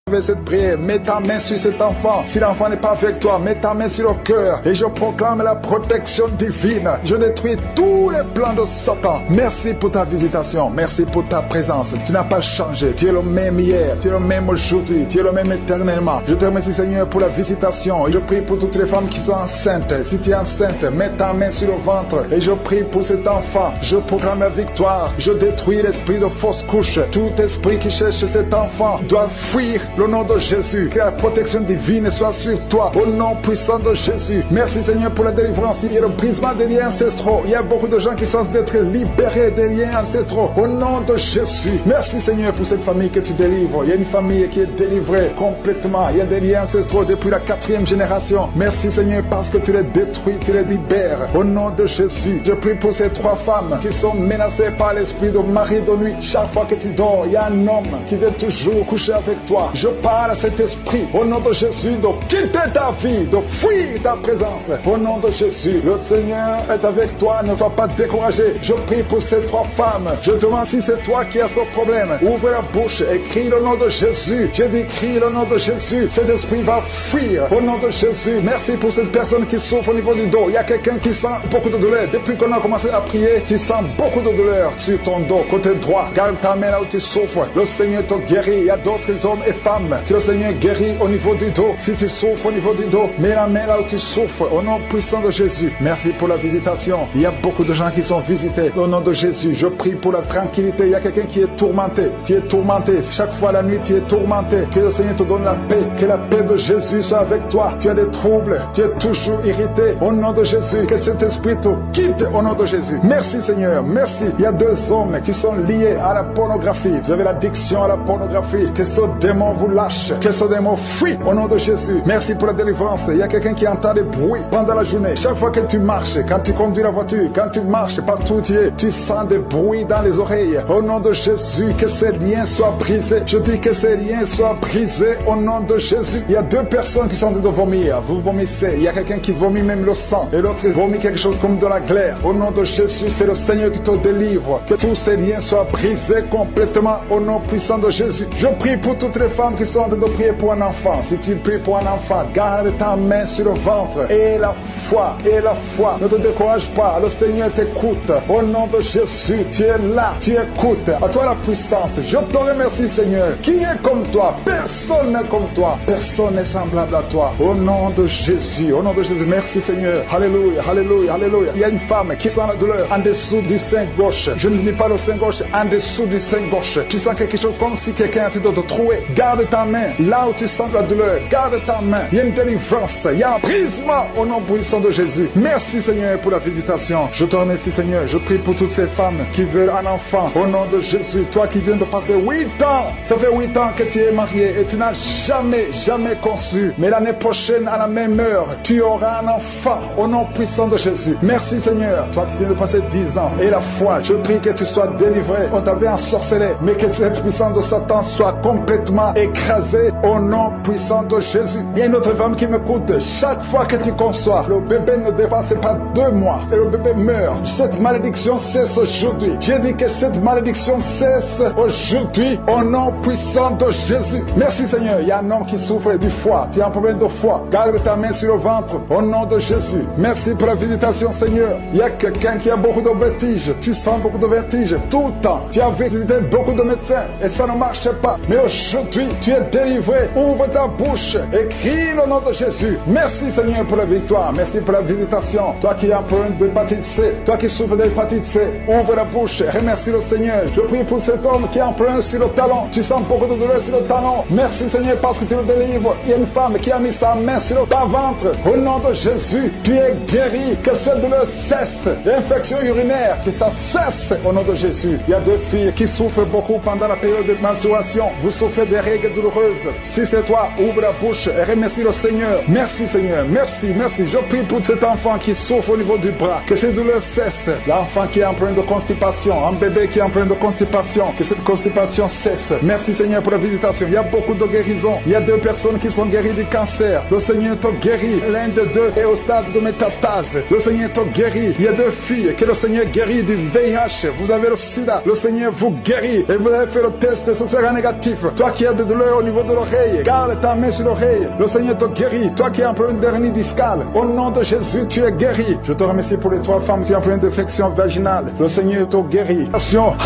avec cette prière, mets ta main sur cet enfant. Si l'enfant n'est pas avec toi, mets ta main sur le cœur et je proclame la protection divine. Je détruis tous les plans de Satan. Merci pour ta visitation, merci pour ta présence. Tu n'as pas changé, tu es le même hier, tu es le même aujourd'hui, tu es le même éternellement. Je te remercie Seigneur pour la visitation. Je prie pour toutes les femmes qui sont enceintes. Si tu es enceinte, mets ta main sur le ventre et je prie pour cet enfant. Je proclame la victoire. Je détruis l'esprit de fausse couche. Tout esprit qui cherche cet enfant doit fuir le nom de Jésus. Que la protection divine soit sur toi au nom puissant de Jésus. Merci Seigneur pour la délivrance. Il y a le brisement des liens ancestraux. Il y a beaucoup de gens qui sont d'être libérés des liens ancestraux au nom de Jésus. Merci Seigneur pour cette famille que tu délivres. Il y a une famille qui est délivrée complètement. Il y a des liens ancestraux depuis la 4e génération. Merci Seigneur parce que tu les détruis, tu les libères au nom de Jésus. Je prie pour ces 3 femmes qui sont menacées par l'esprit de mari de nuit. Chaque fois que tu dors, il y a un homme qui vient toujours coucher avec toi. Je parle à cet esprit au nom de Jésus de quitter ta vie, de fuir ta présence au nom de Jésus. Le Seigneur est avec toi, ne sois pas découragé. Je prie pour ces 3 femmes. Je te demande si c'est toi qui as ce problème. Ouvre la bouche et crie le nom de Jésus. J'ai dit crie le nom de Jésus. Cet esprit va fuir au nom de Jésus. Merci pour cette personne qui souffre au niveau du dos. Il y a quelqu'un qui sent beaucoup de douleur. Depuis qu'on a commencé à prier, tu sens beaucoup de douleur sur ton dos, côté droit. Garde ta main là où tu souffres. Le Seigneur te guérit. Il y a d'autres hommes et femmes que le Seigneur guérit au niveau du dos. Si tu souffres au niveau du dos, mets la main là où tu souffres au nom puissant de Jésus. Merci pour la visitation. Il y a beaucoup de gens qui sont visités au nom de Jésus. Je prie pour la tranquillité. Il y a quelqu'un qui est tourmenté. Tu es tourmenté. Chaque fois la nuit, tu es tourmenté. Que le Seigneur te donne la paix. Que la paix de Jésus soit avec toi. Tu as des troubles. Tu es toujours irrité au nom de Jésus. Que cet esprit te quitte au nom de Jésus. Merci Seigneur. Merci. Il y a 2 hommes qui sont liés à la pornographie. Vous avez l'addiction à la pornographie. Que ce démon vous lâche. Que ce démon fuit au nom de Jésus. Merci pour la délivrance. Il y a quelqu'un qui entend des bruits pendant la journée. Chaque fois que tu marches, quand tu conduis la voiture, quand tu marches partout où tu es, tu sens des bruits dans les oreilles. Au nom de Jésus, que ces liens soient brisés. Je dis que ces liens soient brisés au nom de Jésus. Il y a 2 personnes qui sont en train de vomir. Vous vomissez. Il y a quelqu'un qui vomit même le sang. Et l'autre vomit quelque chose comme de la glaire. Au nom de Jésus, c'est le Seigneur qui te délivre. Que tous ces liens soient brisés complètement au nom puissant de Jésus. Je prie pour toutes les femmes qui sont en train de prier pour un enfant. Si tu pries pour un enfant, garde ta main sur le ventre. Et la foi, et la foi. Ne te décourage pas. Le Seigneur t'écoute. Au nom de Jésus, tu es là. Tu écoutes. À toi la puissance. Je te remercie Seigneur. Qui est comme toi? Personne n'est comme toi. Personne n'est semblable à toi. Au nom de Jésus. Au nom de Jésus. Merci Seigneur. Alléluia, alléluia, alléluia. Il y a une femme qui sent la douleur en dessous du sein gauche. Je ne dis pas le sein gauche, en dessous du sein gauche. Tu sens quelque chose comme si quelqu'un était de te trouver. Garde ta main là où tu sens la douleur. Garde ta main. Il y a une délivrance. Il y a un brisement au nom puissant de Jésus. Merci Seigneur pour la visitation. Je te remercie Seigneur. Je prie pour toutes ces femmes qui veulent un enfant. Au nom de Jésus. Toi qui viens de passer 8 ans. Ça fait 8 ans que tu es marié et tu n'as jamais conçu. Mais l'année prochaine, à la même heure, tu auras un enfant. Au nom puissant de Jésus. Merci Seigneur. Toi qui viens de passer 10 ans. Et la foi. Je prie que tu sois délivré. On t'avait ensorcelé. Mais que cette puissance de Satan soit complètement écrasée. Au nom puissant de Jésus. Il y a une autre femme qui m'écoute. Chaque fois que tu conçois, le bébé ne dépasse pas 2 mois. Et le bébé meurt. Cette malédiction cesse aujourd'hui. J'ai dit que cette malédiction cesse aujourd'hui. Au nom puissant de Jésus. Merci Seigneur. Il y a un homme qui souffre du foie. Tu as un problème de foie. Garde ta main sur le ventre. Au nom de Jésus. Merci pour la visitation Seigneur. Il y a quelqu'un qui a beaucoup de vertiges. Tu sens beaucoup de vertiges tout le temps. Tu as visité beaucoup de médecins et ça ne marche pas. Mais aujourd'hui, tu es délivré. Ouvre ta bouche et crie le nom de Jésus. Merci Seigneur pour la victoire. Merci pour la visitation. Toi qui as un problème d'hépatite C. Toi qui souffres d'hépatite C. Ouvre la bouche et remercie le Seigneur. Je prie pour cet homme qui a un problème sur le talon. Tu sens beaucoup de douleur sur le talon. Merci Seigneur parce que tu le délivres. Il y a une femme qui a mis sa main sur ton ventre. Au nom de Jésus, tu es guéri. Que cette douleur cesse. L'infection urinaire, que ça cesse au nom de Jésus. Il y a 2 filles qui souffrent beaucoup pendant la période de menstruation. Vous souffrez des règles douloureuses. Si c'est toi, ouvre la bouche et remercie le Seigneur. Merci Seigneur. Merci, merci. Je prie pour cet enfant qui souffre au niveau du bras. Que ces douleurs cessent. L'enfant qui est en problème de constipation. Un bébé qui est en problème de constipation. Que cette constipation cesse. Merci Seigneur pour la visitation. Il y a beaucoup de guérisons. Il y a 2 personnes qui sont guéries du cancer. Le Seigneur te guérit. L'un de 2 est au stade de métastase. Le Seigneur te guérit. Il y a 2 filles que le Seigneur guérit du VIH. Vous avez le sida. Le Seigneur vous guérit. Et vous avez fait le test, ce sera négatif. Toi qui as de douleurs douleur au niveau de l'oreille, garde ta main sur l'oreille. Le Seigneur te guérit. Toi qui es en problème d'hernie discale, au nom de Jésus, tu es guéri. Je te remercie pour les 3 femmes qui ont un problème d'infection vaginale. Le Seigneur te guérit.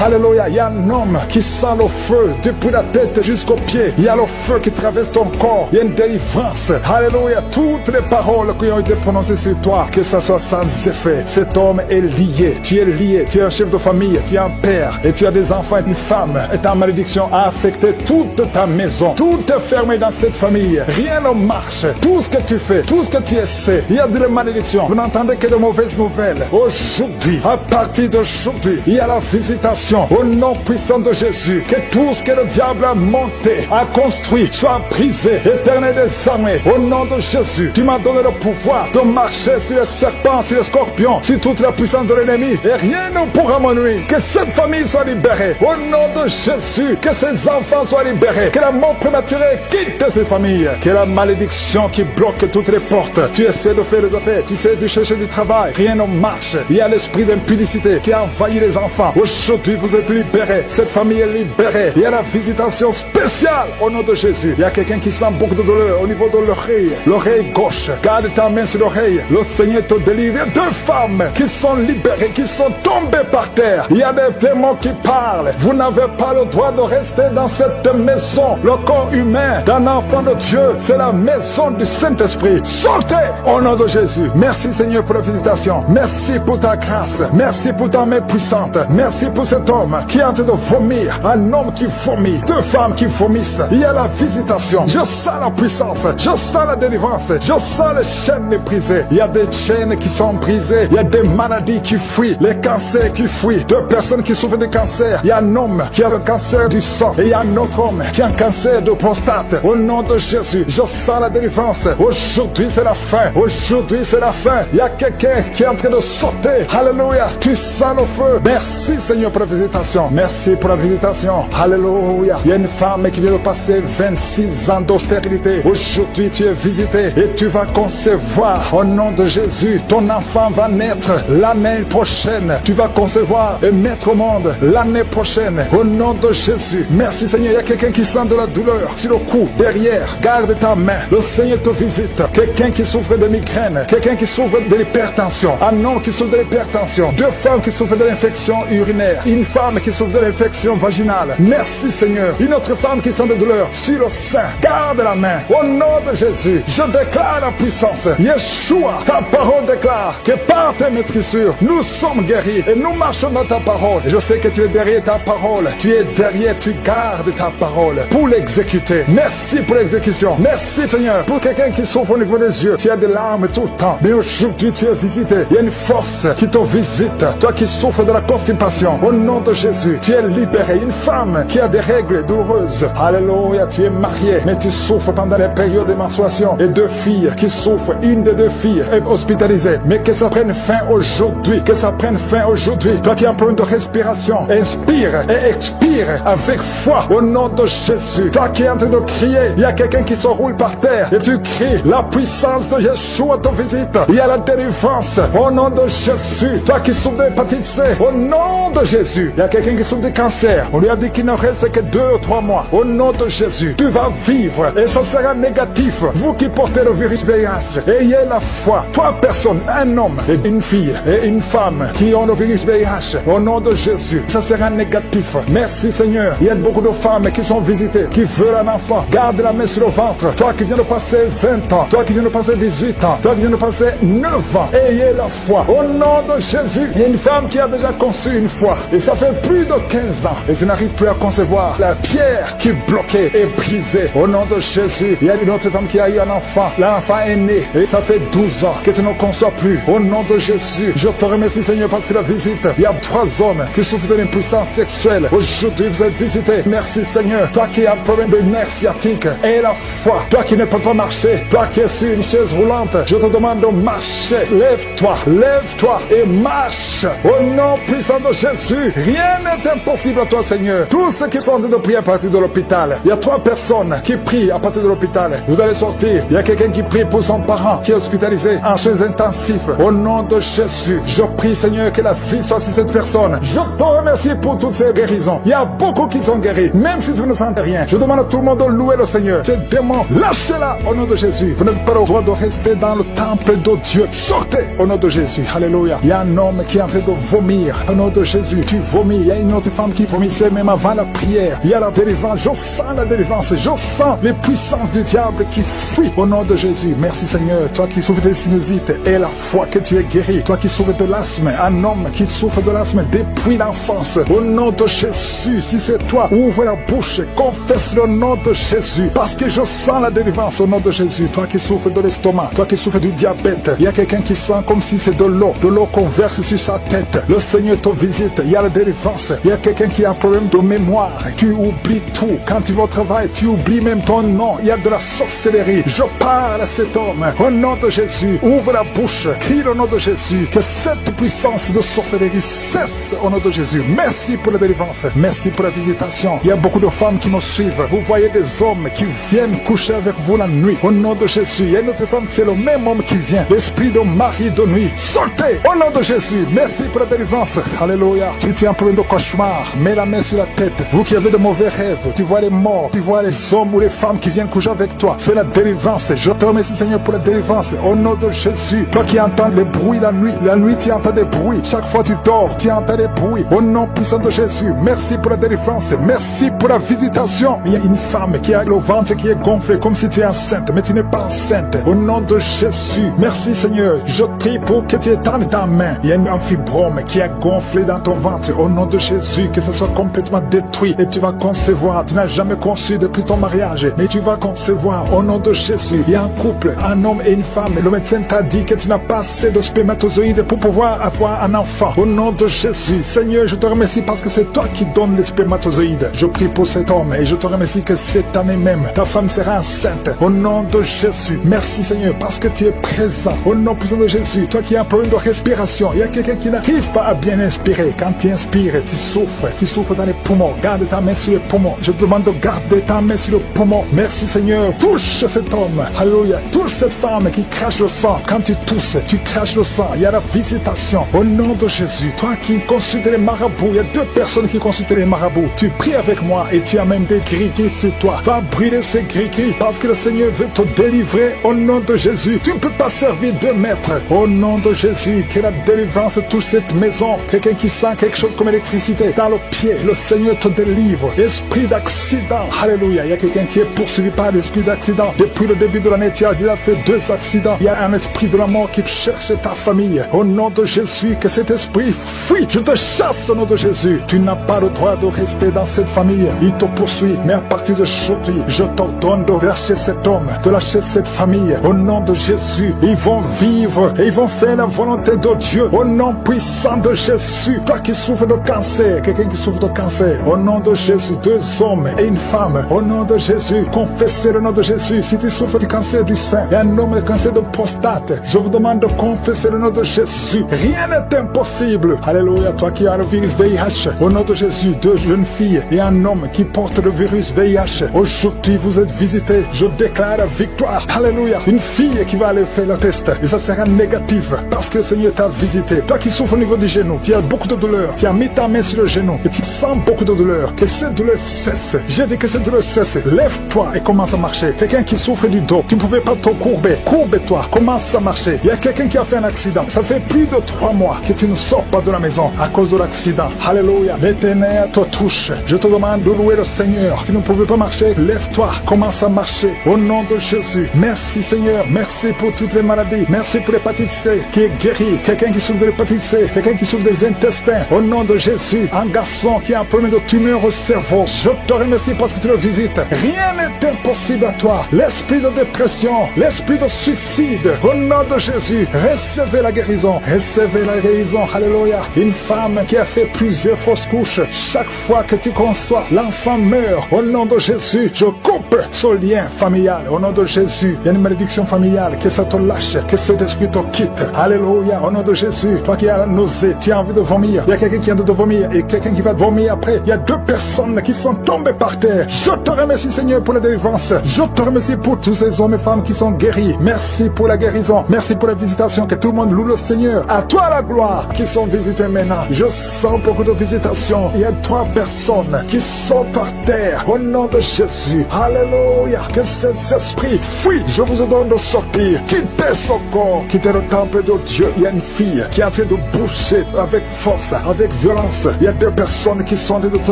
Alléluia. Il y a un homme qui sent le feu depuis la tête jusqu'aux pieds. Il y a le feu qui traverse ton corps. Il y a une délivrance. Alléluia. Toutes les paroles qui ont été prononcées sur toi, que ça soit sans effet. Cet homme est lié. Tu es lié. Tu es un chef de famille. Tu es un père. Et tu as des enfants et une femme. Et ta malédiction a affecté toute ta maison. Tout est fermé dans cette famille. Rien ne marche. Tout ce que tu fais, tout ce que tu essaies, il y a de la malédiction. Vous n'entendez que de mauvaises nouvelles. Aujourd'hui, à partir d'aujourd'hui, il y a la visitation au nom puissant de Jésus. Que tout ce que le diable a monté, a construit, soit brisé. Éternel des armées, au nom de Jésus, tu m'as donné le pouvoir de marcher sur les serpents, sur les scorpions, sur toute la puissance de l'ennemi. Et rien ne pourra me nuire. Que cette famille soit libérée. Au nom de Jésus, que ses enfants soient libérés. Que la mort prématurée quitte ces familles. Que la malédiction qui bloque toutes les portes. Tu essaies de faire des affaires, tu essaies de chercher du travail. Rien ne marche. Il y a l'esprit d'impudicité qui a envahi les enfants. Aujourd'hui, vous êtes libérés. Cette famille est libérée. Il y a la visitation spéciale au nom de Jésus. Il y a quelqu'un qui sent beaucoup de douleur au niveau de l'oreille. L'oreille gauche. Garde ta main sur l'oreille. Le Seigneur te délivre. Il y a 2 femmes qui sont libérées, qui sont tombées par terre. Il y a des démons qui parlent. Vous n'avez pas le droit de rester dans cette maison. Le corps humain d'un enfant de Dieu, c'est la maison du Saint-Esprit. Sortez au nom de Jésus. Merci Seigneur pour la visitation. Merci pour ta grâce. Merci pour ta main puissante. Merci pour cet homme qui est en train de vomir. Un homme qui vomit. 2 femmes qui vomissent. Il y a la visitation. Je sens la puissance. Je sens la délivrance. Je sens les chaînes brisées. Il y a des chaînes qui sont brisées. Il y a des maladies qui fuient. Les cancers qui fuient. 2 personnes qui souffrent de cancer. Il y a un homme qui a le cancer du sang. Et il y a un autre homme qui a un cancer de prostate. Au nom de Jésus, je sens la délivrance. Aujourd'hui, c'est la fin. Aujourd'hui, c'est la fin. Il y a quelqu'un qui est en train de sauter. Alléluia. Tu sens le feu. Merci, Seigneur, pour la visitation. Merci pour la visitation. Alléluia. Il y a une femme qui vient de passer 26 ans d'austérité. Aujourd'hui, tu es visité et tu vas concevoir. Au nom de Jésus, ton enfant va naître l'année prochaine. Tu vas concevoir et mettre au monde l'année prochaine. Au nom de Jésus. Merci, Seigneur. Il y a quelqu'un qui sent de la douleur sur le cou, derrière. Garde ta main. Le Seigneur te visite. Quelqu'un qui souffre de migraine. Quelqu'un qui souffre de l'hypertension. Un homme qui souffre de l'hypertension. 2 femmes qui souffrent de l'infection urinaire. Une femme qui souffre de l'infection vaginale. Merci Seigneur. Une autre femme qui sent de douleur sur le sein. Garde la main. Au nom de Jésus, je déclare la puissance. Yeshua, ta parole déclare que par tes maîtrissures, nous sommes guéris et nous marchons dans ta parole. Et je sais que tu es derrière ta parole. Tu es derrière, tu gardes ta parole pour l'exécuter. Merci pour l'exécution. Merci Seigneur pour quelqu'un qui souffre au niveau des yeux. Tu as des larmes tout le temps. Mais aujourd'hui tu es visité. Il y a une force qui te visite. Toi qui souffres de la constipation. Au nom de Jésus, tu es libéré. Une femme qui a des règles douloureuses. Alléluia, tu es marié. Mais tu souffres pendant les périodes de menstruation. Et 2 filles qui souffrent. Une des 2 filles est hospitalisée. Mais que ça prenne fin aujourd'hui. Que ça prenne fin aujourd'hui. Toi qui as un problème de respiration. Inspire et expire avec foi. Au nom de Jésus. Toi qui es en train de crier. Il y a quelqu'un qui se roule par terre. Et tu cries. La puissance de Yeshua te visite. Il y a la délivrance. Au nom de Jésus. Toi qui souffres de l'hépatite C. Au nom de Jésus. Il y a quelqu'un qui souffre de cancer. On lui a dit qu'il ne reste que 2 ou 3 mois. Au nom de Jésus. Tu vas vivre. Et ça sera négatif. Vous qui portez le virus VIH. Ayez la foi. 3 personnes. Un homme et une fille et une femme qui ont le virus VIH. Au nom de Jésus. Ça sera négatif. Merci Seigneur. Il y a beaucoup de femmes qui sont visitées. Qui veulent un enfant. Garde la main sur le ventre. Toi qui viens de passer 20 ans. Toi qui viens de passer 18 ans. Toi qui viens de passer 9 ans. Ayez la foi. Au nom de Jésus. Il y a une femme qui a déjà conçu une fois. Et ça fait plus de 15 ans. Et tu n'arrives plus à concevoir. La pierre qui bloquait est brisée. Au nom de Jésus. Il y a une autre femme qui a eu un enfant. L'enfant est né. Et ça fait 12 ans que tu ne conçois plus. Au nom de Jésus. Je te remercie Seigneur parce que la visite. Il y a 3 hommes qui souffrent de l'impuissance sexuelle. Aujourd'hui vous êtes visités. Merci Seigneur. Toi qui as un problème de nerf sciatique. Et la foi. Toi qui ne peux pas marcher. Toi qui es sur une chaise roulante. Je te demande de marcher. Lève-toi. Lève-toi et marche. Au nom puissant de Jésus. Rien n'est impossible à toi Seigneur. Tous ceux qui sont en train de prier à partir de l'hôpital. Il y a 3 personnes qui prient à partir de l'hôpital. Vous allez sortir. Il y a quelqu'un qui prie pour son parent qui est hospitalisé en soins intensifs. Au nom de Jésus. Je prie Seigneur que la vie soit sur cette personne. Je te remercie pour toutes ces guérisons. Il y a beaucoup qui sont guéris. Même si tu ne sens rien. rien. Je demande à tout le monde de louer le Seigneur. Ces démons, lâchez-la au nom de Jésus. Vous n'avez pas le droit de rester dans le temple de Dieu. Sortez au nom de Jésus. Alléluia. Il y a un homme qui est en train de vomir au nom de Jésus. Tu vomis. Il y a une autre femme qui vomissait même avant la prière. Il y a la délivrance. Je sens la délivrance. Je sens les puissances du diable qui fuient au nom de Jésus. Merci Seigneur. Toi qui souffres de sinusite et la foi que tu es guéri. Toi qui souffres de l'asthme. Un homme qui souffre de l'asthme depuis l'enfance. Au nom de Jésus. Si c'est toi, ouvre la bouche. Confesse le nom de Jésus. Parce que je sens la délivrance au nom de Jésus. Toi qui souffres de l'estomac. Toi qui souffres du diabète. Il y a quelqu'un qui sent comme si c'est de l'eau qu'on verse sur sa tête. Le Seigneur te visite. Il y a la délivrance. Il y a quelqu'un qui a un problème de mémoire. Tu oublies tout. Quand tu vas au travail, tu oublies même ton nom. Il y a de la sorcellerie. Je parle à cet homme. Au nom de Jésus, ouvre la bouche. Crie le nom de Jésus. Que cette puissance de sorcellerie cesse au nom de Jésus. Merci pour la délivrance. Merci pour la visitation. Il y a beaucoup de femmes qui me suivent. Vous voyez des hommes qui viennent coucher avec vous la nuit. Au nom de Jésus. Il y a une autre femme, c'est le même homme qui vient. L'esprit de mari de nuit. Sortez au nom de Jésus. Merci pour la délivrance. Alléluia. Tu as un problème de cauchemar. Mets la main sur la tête. Vous qui avez de mauvais rêves. Tu vois les morts. Tu vois les hommes ou les femmes qui viennent coucher avec toi. C'est la délivrance. Je te remercie Seigneur pour la délivrance. Au nom de Jésus. Toi qui entends les bruits la nuit. La nuit tu entends des bruits. Chaque fois tu dors, tu entends des bruits. Au nom puissant de Jésus. Merci pour la délivrance. Merci pour la visitation. Il y a une femme qui a le ventre qui est gonflé comme si tu es enceinte. Mais tu n'es pas enceinte. Au nom de Jésus. Merci Seigneur. Je prie pour que tu étendes ta main. Il y a un fibrome qui a gonflé dans ton ventre. Au nom de Jésus. Que ce soit complètement détruit. Et tu vas concevoir. Tu n'as jamais conçu depuis ton mariage. Mais tu vas concevoir. Au nom de Jésus. Il y a un couple. Un homme et une femme. Le médecin t'a dit que tu n'as pas assez de spermatozoïdes pour pouvoir avoir un enfant. Au nom de Jésus. Seigneur, je te remercie parce que c'est toi qui donnes les spermatozoïdes. Je prie pour cet homme et je te remercie que cette année même, ta femme sera enceinte. Au nom de Jésus. Merci Seigneur parce que tu es présent. Au nom puissant de Jésus. Toi qui as un problème de respiration. Il y a quelqu'un qui n'arrive pas à bien inspirer. Quand tu inspires, tu souffres. Tu souffres dans les poumons. Garde ta main sur les poumons. Je te demande de garder ta main sur le poumon. Merci Seigneur. Touche cet homme. Alléluia. Touche cette femme qui crache le sang. Quand tu tousses, tu craches le sang. Il y a la visitation. Au nom de Jésus. Toi qui consultes les marabouts. Il y a 2 personnes qui consultent les marabouts. Tu pries avec moi et tu as même des gris-gris sur toi. Va brûler ces gris-gris parce que le Seigneur veut te délivrer au nom de Jésus. Tu ne peux pas servir 2 maîtres. Au nom de Jésus. Que la délivrance touche cette maison. Quelqu'un qui sent quelque chose comme électricité dans le pied. Le Seigneur te délivre. Esprit d'accident. Alléluia. Il y a quelqu'un qui est poursuivi par l'esprit d'accident. Depuis le début de l'année, tu as déjà fait 2 accidents. Il y a un esprit de la mort qui cherche ta famille. Au nom de Jésus, que cet esprit fuit. Je te chasse au nom de Jésus. Tu n'as pas le droit de rester dans cette famille. Il te poursuit. Mais à partir d'aujourd'hui, je t'ordonne de lâcher cet homme, de lâcher cette famille. Au nom de Jésus, ils vont vivre et ils vont faire la volonté de Dieu. Au nom puissant de Jésus. Toi qui souffres de cancer, quelqu'un qui souffre de cancer. Au nom de Jésus, 2 hommes et une femme. Au nom de Jésus, confessez le nom de Jésus. Si tu souffres du cancer du sein et un homme de cancer de prostate, je vous demande de confesser le nom de Jésus. Rien n'est impossible. Alléluia. Toi qui as le virus VIH, au nom de Jésus, 2 jeunes filles et un homme qui porte le virus VIH. Aujourd'hui, vous êtes visités. Je déclare la victoire. Alléluia. Une fille qui va aller faire le test et ça sera négatif parce que le Seigneur t'a visité. Toi qui souffres au niveau du genou, tu as beaucoup de douleur. Tu as mis ta main sur le genou et tu sens beaucoup de douleur. Que cette douleur cesse. J'ai dit que cette douleur cesse. Lève-toi et commence à marcher. Quelqu'un qui souffre du dos, tu ne pouvais pas te courber. Courbe-toi. Commence à marcher. Il y a quelqu'un qui a fait un accident. Ça fait plus de 3 mois que tu ne sors pas de la maison à cause de l'accident. Alléluia. L'Éternel te touche. Je te demande de louer le Seigneur. Tu ne pouvais pas marcher. Lève-toi. Commence à marcher. Au nom de Jésus. Merci Seigneur. Merci pour toutes les maladies. Merci pour l'hépatite C qui est guérie. Quelqu'un qui souffre de l'hépatite C. Quelqu'un qui souffre des intestins. Au nom de Jésus. Un garçon qui a un problème de tumeur au cerveau. Je te remercie parce que tu le visites. Rien n'est impossible à toi. L'esprit de dépression. L'esprit de suicide. Au nom de Jésus. Recevez la guérison. Recevez la guérison. Alléluia. Une femme qui a fait plusieurs fausses couches. Chaque fois que tu conçois, l'enfant meurt. Au nom de Jésus, je coupe ce lien familial. Au nom de Jésus, il y a une malédiction familiale. Que ça te lâche. Que cet esprit te quitte. Alléluia. Au nom de Jésus, toi qui as la nausée, tu as envie de vomir. Il y a quelqu'un qui a envie de vomir et quelqu'un qui va vomir après. Il y a 2 personnes qui sont tombées par terre. Je te remercie Seigneur pour la délivrance. Je te remercie pour tous ces hommes et femmes qui sont guéris. Merci pour la guérison. Merci pour la visitation. Que tout le monde loue le Seigneur. À toi la gloire qui sont visités maintenant. Je sens beaucoup de visitations. Il y a 3 personnes qui sont par terre. Père, au nom de Jésus. Alléluia. Que ces esprits fuient. Je vous ordonne de sortir. Quittez son corps. Quittez le temple de Dieu. Il y a une fille qui est en train de bouger avec force, avec violence. Il y a deux personnes qui sont en train de te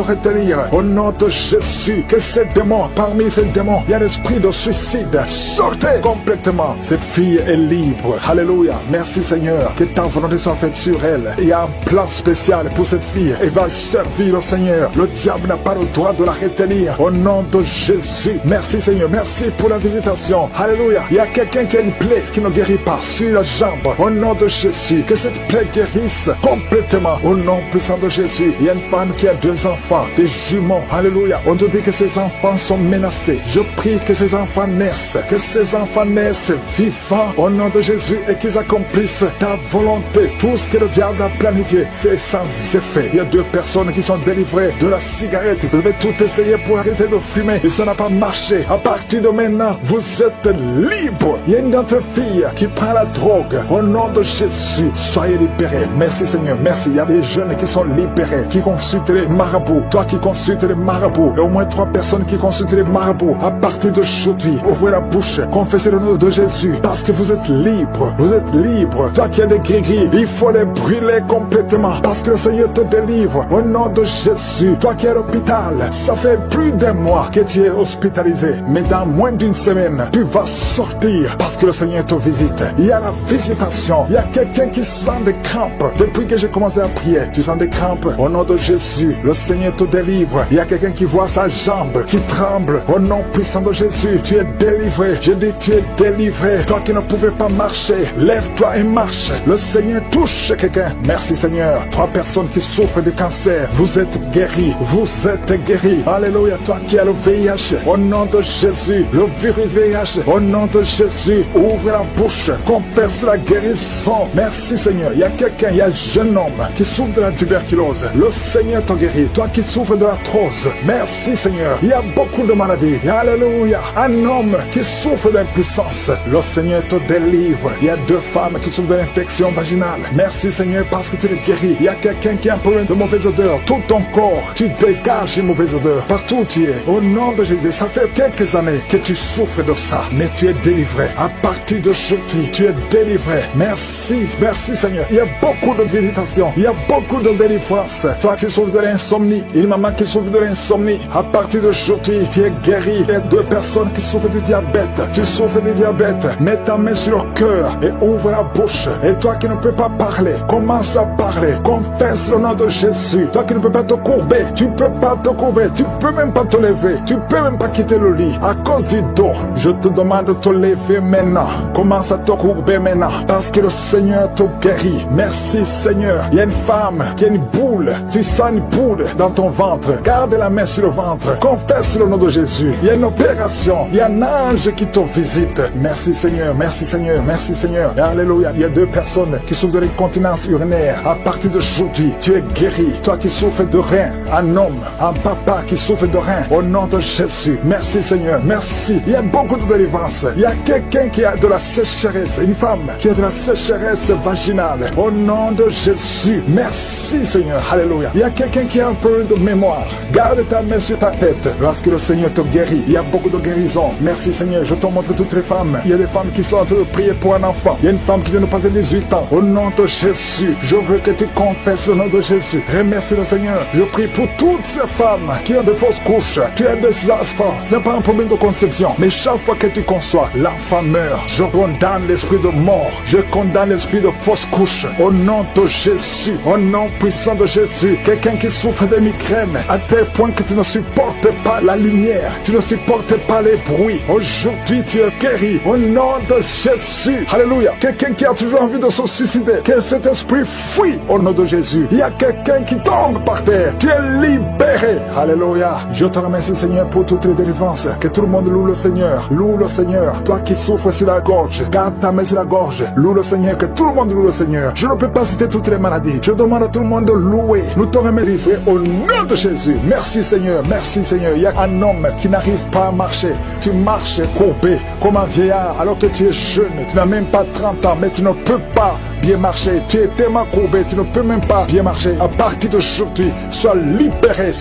retenir. Au nom de Jésus. Que ces démons, parmi ces démons, il y a l'esprit de suicide. Sortez complètement. Cette fille est libre. Alléluia. Merci Seigneur. Que ta volonté soit faite sur elle. Il y a un plan spécial pour cette fille. Elle va servir le Seigneur. Le diable n'a pas le droit de la retenir. Au nom de Jésus. Merci Seigneur. Merci pour la visitation. Alléluia. Il y a quelqu'un qui a une plaie qui ne guérit pas sur la jambe. Au nom de Jésus. Que cette plaie guérisse complètement. Au nom puissant de Jésus. Il y a une femme qui a 2 enfants, des jumeaux. Alléluia. On te dit que ces enfants sont menacés. Je prie que ces enfants naissent. Que ces enfants naissent vivants au nom de Jésus et qu'ils accomplissent ta volonté. Tout ce que le diable a planifié, c'est sans effet. Il y a 2 personnes qui sont délivrées de la cigarette. Vous avez tout essayé pour arrêter de fumer et ça n'a pas marché. À partir de maintenant, vous êtes libre. Il y a une d'entre filles qui prend la drogue. Au nom de Jésus, soyez libérés. Merci Seigneur, merci. Il y a des jeunes qui sont libérés, qui consultent les marabouts. Toi qui consultes les marabouts, il y a au moins 3 personnes qui consultent les marabouts. À partir d'aujourd'hui, ouvrez la bouche, confessez le nom de Jésus, parce que vous êtes libre. Vous êtes libre. Toi qui as des gris-gris, il faut les brûler complètement, parce que le Seigneur te délivre. Au nom de Jésus, toi qui es à l'hôpital, ça fait plus d'1 mois que tu es hospitalisé, mais dans moins d'1 semaine, tu vas sortir, parce que le Seigneur te visite. Il y a la visitation. Il y a quelqu'un qui sent des crampes. Depuis que j'ai commencé à prier, tu sens des crampes. Au nom de Jésus, le Seigneur te délivre. Il y a quelqu'un qui voit sa jambe qui tremble. Au nom puissant de Jésus, tu es délivré. Je dis, tu es délivré. Toi qui ne pouvais pas marcher, lève-toi et marche. Le Seigneur touche quelqu'un. Merci Seigneur. 3 personnes qui souffrent de cancer, vous êtes guéris. Vous êtes guéris. Alléluia. Toi qui as le VIH, au nom de Jésus, le virus VIH, au nom de Jésus, ouvre la bouche, confesse la guérison. Merci Seigneur. Il y a quelqu'un, il y a un jeune homme qui souffre de la tuberculose. Le Seigneur te guérit. Toi qui souffres de l'arthrose, merci Seigneur. Il y a beaucoup de maladies. Alléluia. Un homme qui souffre d'impuissance, le Seigneur te délivre. Il y a 2 femmes qui souffrent de l'infection vaginale. Merci Seigneur parce que tu les guéris. Il y a quelqu'un qui a un problème de mauvaise odeur. Tout ton corps, tu dégages une mauvaise odeur. Partout où tu es, au nom de Jésus, ça fait quelques années que tu souffres de ça, mais tu es délivré. À partir d'aujourd'hui, tu es délivré. Merci, merci Seigneur. Il y a beaucoup de visitation. Il y a beaucoup de délivrance. Toi qui souffres de l'insomnie, une maman qui souffre de l'insomnie, à partir d'aujourd'hui, tu es guéri. Il y a 2 personnes qui souffrent du diabète. Tu souffres du diabète. Mets ta main sur le cœur et ouvre la bouche. Et toi qui ne peux pas parler, commence à parler. Confesse le nom de Jésus. Toi qui ne peux pas te courber, tu peux pas te courber. Tu peux même pas te lever. Tu peux même pas quitter le lit. À cause du dos, je te demande de te lever maintenant. Commence à te courber maintenant. Parce que le Seigneur te guérit. Merci Seigneur. Il y a une femme qui a une boule. Tu sens une boule dans ton ventre. Garde la main sur le ventre. Confesse le nom de Jésus. Il y a une opération. Il y a un ange qui te visite. Merci Seigneur. Merci Seigneur. Merci Seigneur. Et alléluia. Il y a 2 personnes qui souffrent de l'incontinence urinaire. À partir d'aujourd'hui, tu es guéri. Toi qui souffres de rein, un homme, un papa qui souffre de rein, au nom de Jésus. Merci Seigneur. Merci. Il y a beaucoup de délivrance. Il y a quelqu'un qui a de la sécheresse. Une femme qui a de la sécheresse vaginale. Au nom de Jésus. Merci Seigneur. Alléluia. Il y a quelqu'un qui a un peu de mémoire. Garde ta main sur ta tête lorsque le Seigneur te guérit. Il y a beaucoup de guérison. Merci Seigneur. Je te montre toutes les femmes. Il y a des femmes qui sont en train de prier pour un enfant. Il y a une femme qui vient de passer 18 ans. Au nom de Jésus, je veux que tu confesses le nom de Jésus. Remercie le Seigneur. Je prie pour toutes ces femmes qui ont de fausses couches. Tu as des enfants. Tu n'as pas un problème de conception. Mais chaque fois que tu conçois, l'enfant meurt. Je condamne l'esprit de mort. Je condamne l'esprit de fausse couche. Au nom de Jésus. Au nom puissant de Jésus. Quelqu'un qui souffre de migraine à tel point que tu ne supportes pas la lumière. Tu ne supportes pas les bruits. Aujourd'hui, tu es guéri. Au nom de Jésus. Alléluia. Quelqu'un qui a toujours envie de se suicider. Que cet esprit fuit au nom de Jésus. Il y a quelqu'un qui tombe par terre. Tu es libéré. Alléluia. Je te remercie Seigneur pour toutes les délivrances. Que tout le monde loue le Seigneur. Loue le Seigneur. Toi qui souffres sur la gorge, garde ta main sur la gorge. Loue le Seigneur. Que tout le monde loue le Seigneur. Je ne peux pas citer toutes les maladies. Je demande à tout le monde de louer. Nous te remercions au nom de Jésus. Merci Seigneur. Merci Seigneur. Il y a un homme qui n'arrive pas à marcher. Tu marches courbé comme un vieillard alors que tu es jeune. Tu n'as même pas 30 ans, mais tu ne peux pas bien marcher. Tu es tellement courbé, tu ne peux même pas bien marcher. À partir d'aujourd'hui, sois libéré,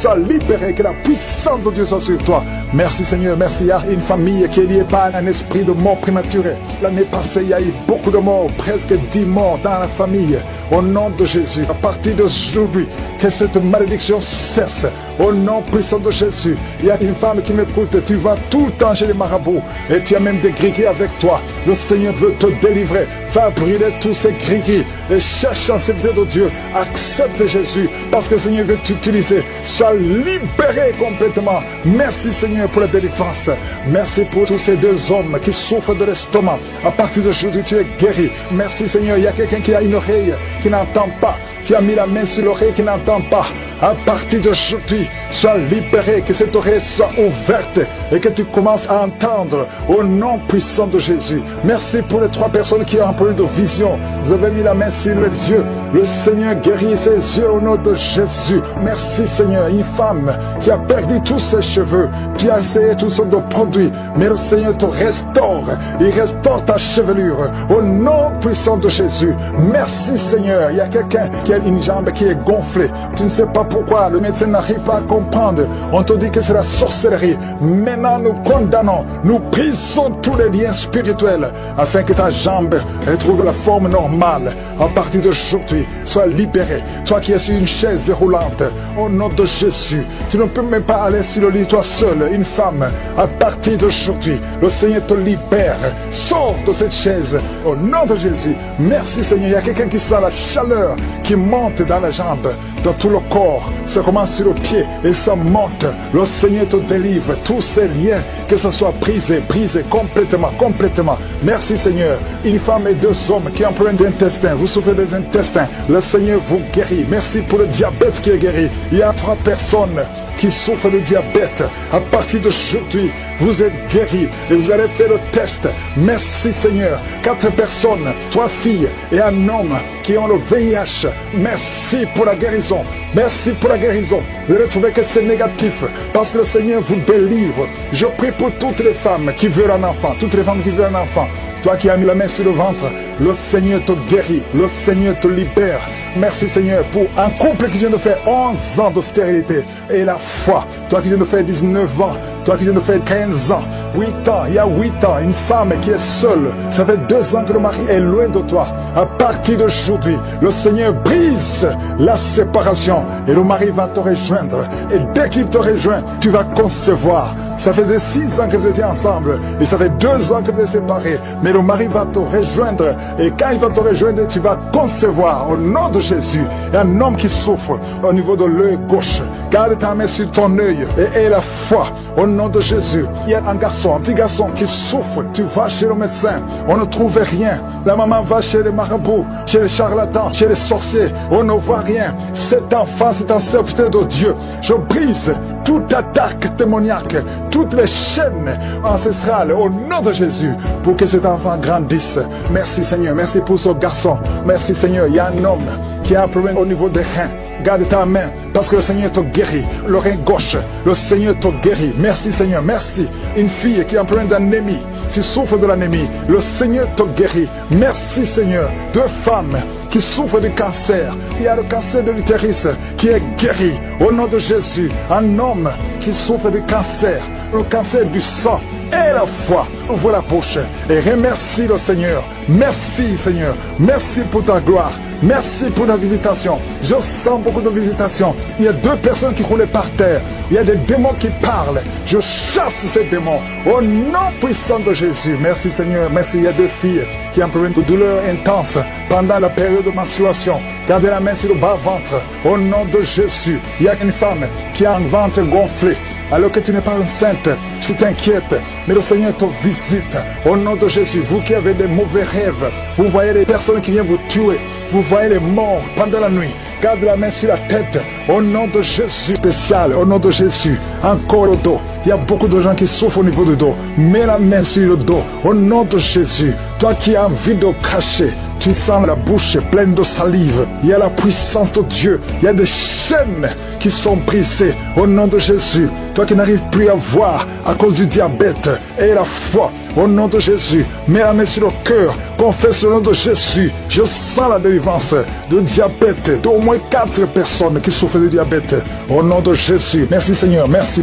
que la puissance de Dieu soit sur toi. Merci Seigneur, merci. Il y a une famille qui est liée par un esprit de mort prématurée. L'année passée, il y a eu beaucoup de morts, presque 10 morts dans la famille. Au nom de Jésus, à partir d'aujourd'hui, que cette malédiction cesse. Au nom puissant de Jésus, il y a une femme qui m'écoute, tu vas tout le temps chez les marabouts et tu as même des gris avec toi. Le Seigneur veut te délivrer. Va brûler tous ces gris et cherche en serviteur de Dieu. Accepte Jésus parce que le Seigneur veut t'utiliser. Sois libéré complètement. Merci Seigneur pour la délivrance. Merci pour tous ces deux hommes qui souffrent de l'estomac. À partir d'aujourd'hui, tu es guéri. Merci Seigneur. Il y a quelqu'un qui a une oreille qui n'entend pas. Tu as mis la main sur l'oreille qui n'entend pas. À partir d'aujourd'hui, sois libéré, que cette oreille soit ouverte et que tu commences à entendre au nom puissant de Jésus. Merci pour les 3 personnes qui ont un problème de vision. Vous avez mis la main sur les yeux. Le Seigneur guérit ses yeux au nom de Jésus. Merci Seigneur. Une femme qui a perdu tous ses cheveux. Tu as essayé toutes sortes de produits, mais le Seigneur te restaure. Il restaure ta chevelure au nom puissant de Jésus. Merci Seigneur. Il y a quelqu'un qui a une jambe qui est gonflée. Tu ne sais pas pourquoi le médecin n'arrive pas à comprendre. On te dit que c'est la sorcellerie. Maintenant nous condamnons, nous brisons tous les liens spirituels afin que ta jambe retrouve la forme normale. À partir d'aujourd'hui, sois libéré. Toi qui es sur une chaise roulante, au nom de Jésus, tu ne peux même pas aller sur le lit toi seul, une femme. À partir d'aujourd'hui, le Seigneur te libère. Sors de cette chaise au nom de Jésus. Merci Seigneur. Il y a quelqu'un qui sent la chaleur qui monte dans la jambe, dans tout le corps. Ça commence sur le pied et ça monte. Le Seigneur te délivre. Tous ces liens, que ce soit brisé complètement. Merci Seigneur. Une femme et 2 hommes qui ont un problème d'intestin. Vous souffrez des intestins. Le Seigneur vous guérit. Merci pour le diabète qui est guéri. Il y a 3 personnes qui souffrent de diabète. À partir d'aujourd'hui, vous êtes guéris et vous allez faire le test. Merci Seigneur. 4 personnes, 3 filles et un homme qui ont le VIH. Merci pour la guérison. Merci pour la guérison. Vous allez trouver que c'est négatif parce que le Seigneur vous délivre. Je prie pour toutes les femmes qui veulent un enfant. Toutes les femmes qui veulent un enfant. Toi qui as mis la main sur le ventre, le Seigneur te guérit. Le Seigneur te libère. Merci Seigneur pour un couple qui vient de faire 11 ans de stérilité et la foi. Toi qui viens de faire 19 ans, toi qui viens de faire 15 ans, 8 ans, il y a 8 ans, une femme qui est seule. Ça fait 2 ans que le mari est loin de toi. À partir d'aujourd'hui, le Seigneur brise la séparation et le mari va te rejoindre. Et dès qu'il te rejoint, tu vas concevoir. Ça fait 6 ans que vous étiez ensemble et ça fait 2 ans que vous êtes séparés. Mais le mari va te rejoindre et quand il va te rejoindre, tu vas concevoir au nom de Jésus. Il y a un homme qui souffre au niveau de l'œil gauche. Garde ta main sur ton œil et aie la foi au nom de Jésus. Il y a un garçon, un petit garçon qui souffre. Tu vas chez le médecin, on ne trouve rien. La maman va chez les marabouts, chez les charlatans, chez les sorciers. On ne voit rien. Cet enfant, c'est un serviteur de Dieu. Je brise toute attaque démoniaque, toutes les chaînes ancestrales au nom de Jésus pour que cet enfant grandisse. Merci Seigneur, merci pour ce garçon. Merci Seigneur, il y a un homme qui a un problème au niveau des reins. Garde ta main parce que le Seigneur te guérit. Le rein gauche, le Seigneur te guérit. Merci Seigneur, merci. Une fille qui a un problème d'anémie, tu souffres de l'anémie, le Seigneur te guérit. Merci Seigneur. 2 femmes qui souffrent de cancer. Il y a le cancer de l'utérus qui est guéri au nom de Jésus. Un homme qui souffre de cancer, le cancer du sang. Et la foi, ouvre la bouche et remercie le Seigneur. Merci Seigneur, merci pour ta gloire. Merci pour la visitation. Je sens beaucoup de visitations. Il y a 2 personnes qui roulaient par terre. Il y a des démons qui parlent. Je chasse ces démons au nom puissant de Jésus. Merci Seigneur. Merci. Il y a 2 filles qui ont un problème de douleur intense pendant la période de menstruation. Gardez la main sur le bas-ventre au nom de Jésus. Il y a une femme qui a un ventre gonflé. Alors que tu n'es pas enceinte, tu t'inquiètes, mais le Seigneur te visite. Au nom de Jésus, vous qui avez des mauvais rêves, vous voyez les personnes qui viennent vous tuer, vous voyez les morts pendant la nuit, garde la main sur la tête. Au nom de Jésus spécial, au nom de Jésus, encore le dos. Il y a beaucoup de gens qui souffrent au niveau du dos. Mets la main sur le dos, au nom de Jésus. Toi qui as envie de cracher, tu sens la bouche pleine de salive. Il y a la puissance de Dieu. Il y a des chaînes qui sont brisées au nom de Jésus. toi qui n'arrives plus à voir à cause du diabète, et la foi, au nom de Jésus, mets la main sur le cœur, confesse le nom de Jésus. Je sens la délivrance de diabète, d'au moins 4 personnes qui souffrent de diabète, au nom de Jésus. Merci Seigneur, merci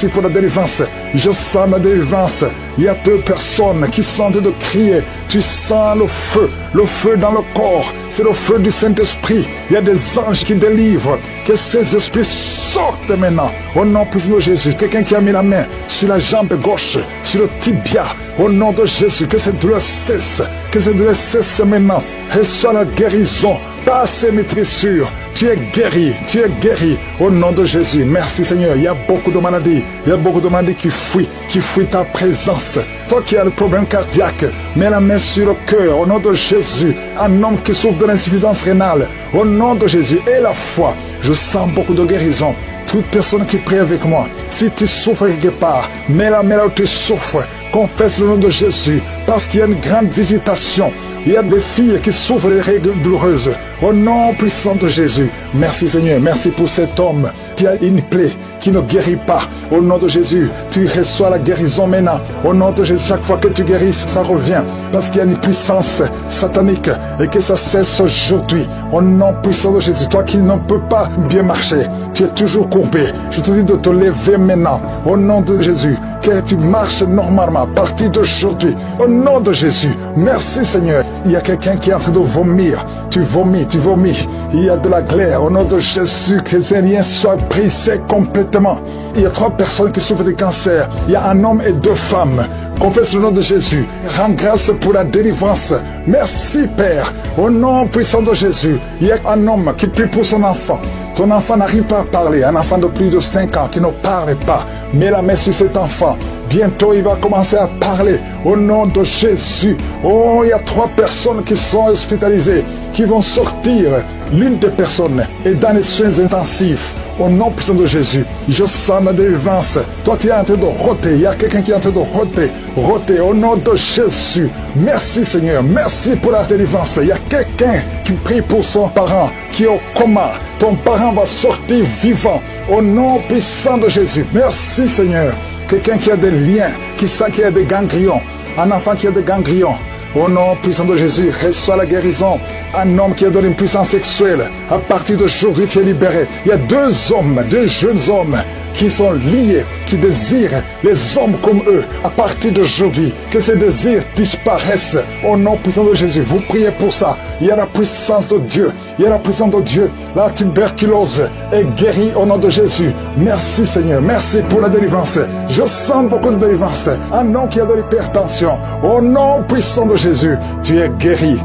pour la délivrance. Je sens la délivrance. Il y a 2 personnes qui sentent de crier. Tu sens le feu dans le corps. C'est le feu du Saint-Esprit. Il y a des anges qui délivrent. Que ces esprits sortent maintenant. Au nom puissant de Jésus. Quelqu'un qui a mis la main sur la jambe gauche, sur le tibia. Au nom de Jésus, que cette douleur cesse. Que cette douleur cesse maintenant. Reçois la guérison. Par ces maîtrissures, tu es guéri au nom de Jésus. Merci Seigneur. Il y a beaucoup de maladies, qui fuient ta présence. Toi qui as le problème cardiaque, mets la main sur le cœur au nom de Jésus. Un homme qui souffre de l'insuffisance rénale, au nom de Jésus. Et la foi, je sens beaucoup de guérison. Toute personne qui prie avec moi, si tu souffres quelque part, mets la main là où tu souffres. Confesse le nom de Jésus, parce qu'il y a une grande visitation. Il y a des filles qui souffrent des règles douloureuses. Au nom puissant de Jésus. Merci Seigneur. Merci pour cet homme qui a une plaie qui ne guérit pas. Au nom de Jésus, tu reçois la guérison maintenant. Au nom de Jésus, chaque fois que tu guéris, ça revient. Parce qu'il y a une puissance satanique et que ça cesse aujourd'hui. Au nom puissant de Jésus, toi qui ne peux pas bien marcher, tu es toujours courbé. Je te dis de te lever maintenant. Au nom de Jésus, que tu marches normalement à partir d'aujourd'hui. Au nom de Jésus, merci Seigneur. Il y a quelqu'un qui est en train de vomir. Tu vomis. Il y a de la glaire. Au nom de Jésus, que ces liens soient brisés complètement. Il y a 3 personnes qui souffrent de cancer. Il y a un homme et 2 femmes. Confesse le nom de Jésus. Rends grâce pour la délivrance. Merci Père. Au nom puissant de Jésus, il y a un homme qui prie pour son enfant. Ton enfant n'arrive pas à parler. Un enfant de plus de 5 ans qui ne parle pas. Mets la main sur cet enfant. Bientôt, il va commencer à parler au nom de Jésus. Oh, il y a 3 personnes qui sont hospitalisées, qui vont sortir. L'une des personnes est dans les soins intensifs. Au nom puissant de Jésus, je sens la délivrance. Toi, tu es en train de roter. Il y a quelqu'un qui est en train de roter au nom de Jésus. Merci Seigneur. Merci pour la délivrance. Il y a quelqu'un qui prie pour son parent qui est au coma. Ton parent va sortir vivant au nom puissant de Jésus. Merci Seigneur. Quelqu'un qui a des liens, qui sent qu'il y a des ganglions. Un enfant qui a des ganglions. Au nom puissant de Jésus, reçois la guérison. Un homme qui a donné une puissance sexuelle. À partir d'aujourd'hui, tu es libéré. Il y a 2 jeunes hommes qui sont liés, qui désirent les hommes comme eux. À partir d'aujourd'hui, que ces désirs disparaissent. Au nom puissant de Jésus, vous priez pour ça. Il y a la puissance de Dieu. La tuberculose est guérie au nom de Jésus. Merci Seigneur. Merci pour la délivrance. Je sens beaucoup de délivrance. Un homme qui a de l'hypertension. Au nom puissant de Jésus, tu es guéri.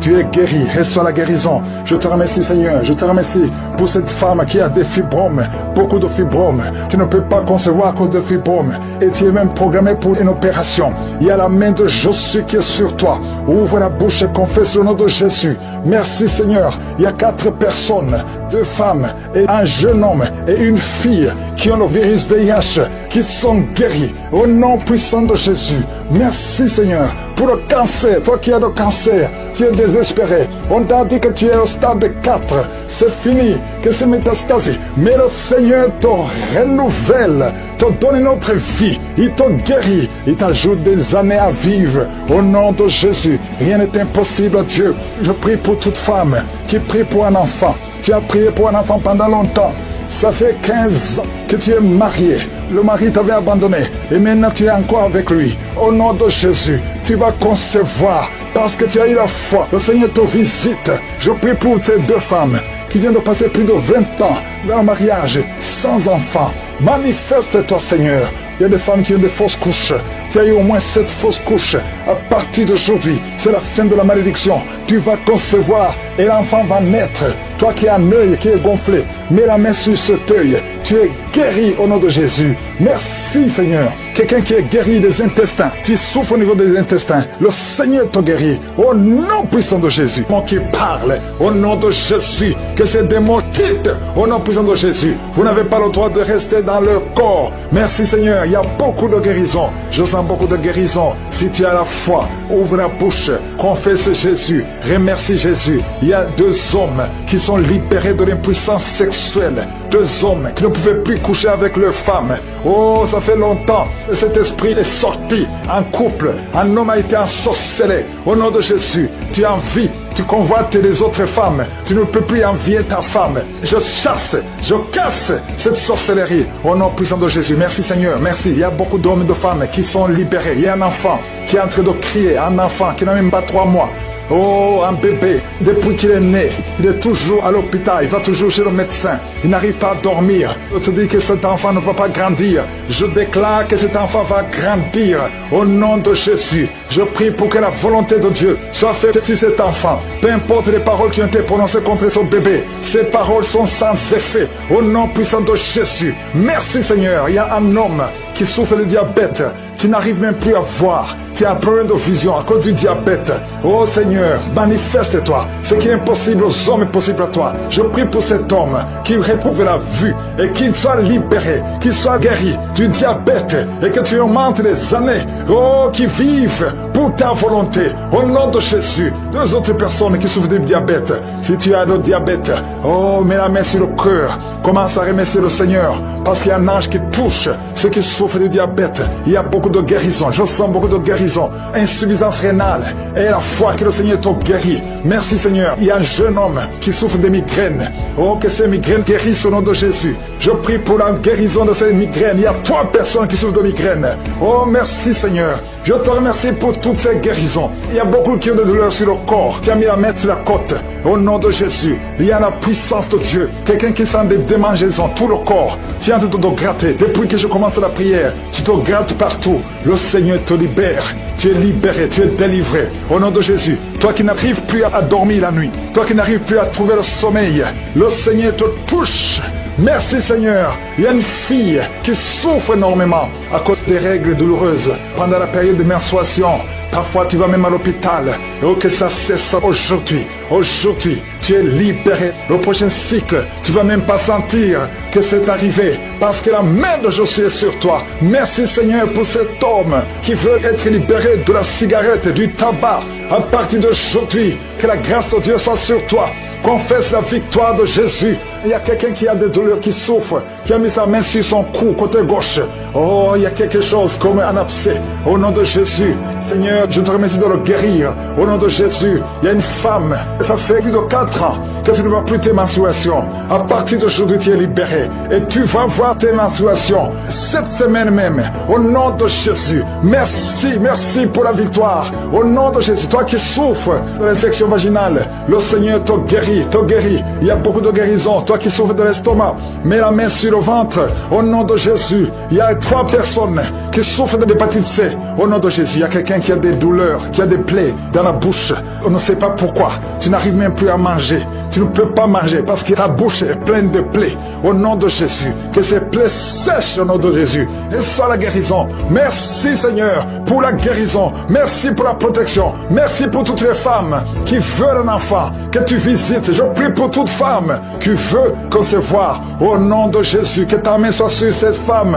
Reçois la guérison. Je te remercie Seigneur. Je te remercie pour cette femme qui a des fibromes. Beaucoup de fibromes. Tu ne peux pas concevoir à cause de fibromes. Et tu es même programmé pour une opération. Il y a la main de Jésus qui est sur toi. Ouvre la bouche et confesse le nom de Jésus. Merci Seigneur. Il y a 4 personnes, 2 femmes et un jeune homme et une fille qui ont le virus VIH, qui sont guéris au nom puissant de Jésus. Merci Seigneur pour le cancer. Toi qui as le cancer, tu es désespéré. On t'a dit que tu es au stade 4. C'est fini, que c'est métastasé. Mais le Seigneur te renouvelle, te donne une autre vie. Il te guérit. Il t'ajoute des années à vivre. Au nom de Jésus, rien n'est impossible à Dieu. Je prie pour toute femme qui prie pour un enfant. Tu as prié pour un enfant pendant longtemps. Ça fait 15 ans que tu es marié. Le mari t'avait abandonné et maintenant tu es encore avec lui. Au nom de Jésus, tu vas concevoir parce que tu as eu la foi. Le Seigneur te visite. Je prie pour ces 2 femmes qui viennent de passer plus de 20 ans dans le mariage sans enfant. Manifeste-toi Seigneur. Il y a des femmes qui ont des fausses couches. Tu as eu au moins 7 fausses couches. À partir d'aujourd'hui, c'est la fin de la malédiction. Tu vas concevoir et l'enfant va naître. Toi qui as un œil qui est gonflé, mets la main sur cet œil. Tu es guéri au nom de Jésus. Merci Seigneur. Quelqu'un qui est guéri des intestins. Tu souffres au niveau des intestins. Le Seigneur te guérit. Au nom puissant de Jésus. Moi qui parle, au nom de Jésus, que ces démons quittent au nom puissant de Jésus. Vous n'avez pas le droit de rester dans leur corps. Merci Seigneur, il y a beaucoup de guérison. Je sens beaucoup de guérison. Si tu as la foi, ouvre la bouche, confesse Jésus, remercie Jésus. Il y a 2 hommes qui sont libérés de l'impuissance sexuelle. 2 hommes qui ne pouvaient plus coucher avec leurs femmes. Oh, ça fait longtemps que cet esprit est sorti en couple. Un homme a été ensorcelé. Au nom de Jésus, tu envies, tu convoites les autres femmes. Tu ne peux plus envier ta femme. Je chasse, je casse cette sorcellerie. Au nom puissant de Jésus. Merci Seigneur, merci. Il y a beaucoup d'hommes et de femmes qui sont libérés. Il y a un enfant qui est en train de crier, un enfant qui n'a même pas 3 mois. Oh, un bébé, depuis qu'il est né, il est toujours à l'hôpital, il va toujours chez le médecin, il n'arrive pas à dormir. Je te dis que cet enfant ne va pas grandir. Je déclare que cet enfant va grandir au nom de Jésus. Je prie pour que la volonté de Dieu soit faite sur cet enfant. Peu importe les paroles qui ont été prononcées contre ce bébé, ces paroles sont sans effet au nom puissant de Jésus. Merci Seigneur. Il y a un homme qui souffre de diabète, qui n'arrive même plus à voir, qui a un problème de vision à cause du diabète. Oh Seigneur, manifeste-toi. Ce qui est impossible aux hommes est possible à toi. Je prie pour cet homme qui retrouve la vue et qu'il soit libéré, qu'il soit guéri du diabète et que tu augmentes les années. Oh, qui vivent pour ta volonté. Au nom de Jésus. 2 autres personnes qui souffrent du diabète. Si tu as le diabète, oh, mets la main sur le cœur. Commence à remercier le Seigneur parce qu'il y a un ange qui touche ceux qui souffrent du diabète. Il y a beaucoup de guérison. Je sens beaucoup de guérison. Insuffisance rénale. Et la foi que le Seigneur t'a guéri. Merci Seigneur. Il y a un jeune homme qui souffre de migraines. Oh, que ces migraines guérissent au nom de Jésus. Je prie pour la guérison de ces migraines. Il y a 3 personnes qui souffrent de migraines. Oh, merci Seigneur. Je te remercie pour toutes ces guérisons. Il y a beaucoup qui ont des douleurs sur le corps, qui a mis la main sur la côte. Au nom de Jésus, il y a la puissance de Dieu. Quelqu'un qui sent des démangeaisons, tout le corps. Tu es en train de te gratter. Depuis que je commence la prière, tu te grattes partout. Le Seigneur te libère. Tu es libéré, tu es délivré. Au nom de Jésus, toi qui n'arrives plus à dormir la nuit, toi qui n'arrives plus à trouver le sommeil, le Seigneur te touche. Merci Seigneur. Il y a une fille qui souffre énormément à cause des règles douloureuses pendant la période de menstruation. Parfois tu vas même à l'hôpital. Oh, que ça cesse aujourd'hui. Aujourd'hui, tu es libéré. Le prochain cycle, tu vas même pas sentir que c'est arrivé parce que la main de Josué est sur toi. Merci Seigneur pour cet homme qui veut être libéré de la cigarette, du tabac. À partir d'aujourd'hui, que la grâce de Dieu soit sur toi. Confesse la victoire de Jésus. Il y a quelqu'un qui a des douleurs, qui souffre, qui a mis sa main sur son cou, côté gauche. Oh, il y a quelque chose comme un abcès. Au nom de Jésus, Seigneur, je te remercie de le guérir. Au nom de Jésus, il y a une femme, ça fait plus de 4 ans que tu ne vois plus tes menstruations. À partir d'aujourd'hui, tu es libéré. Et tu vas voir tes menstruations cette semaine même. Au nom de Jésus, merci, merci pour la victoire. Au nom de Jésus, toi qui souffres de l'infection vaginale, le Seigneur te guérit, te guérit. Il y a beaucoup de guérison. Toi qui souffres de l'estomac, mets la main sur le ventre. Au nom de Jésus, il y a 3 personnes qui souffrent de l'hépatite C. Au nom de Jésus, il y a quelqu'un qui a des douleurs, qui a des plaies dans la bouche. On ne sait pas pourquoi. Tu n'arrives même plus à manger. Tu ne peux pas manger parce que ta bouche est pleine de plaies. Au nom de Jésus, que ces plaies sèchent au nom de Jésus. Et soit la guérison. Merci Seigneur pour la guérison. Merci pour la protection. Merci pour toutes les femmes qui veulent un enfant. Que tu visites. Je prie pour toute femme qui veut concevoir. Au nom de Jésus, que ta main soit sur cette femme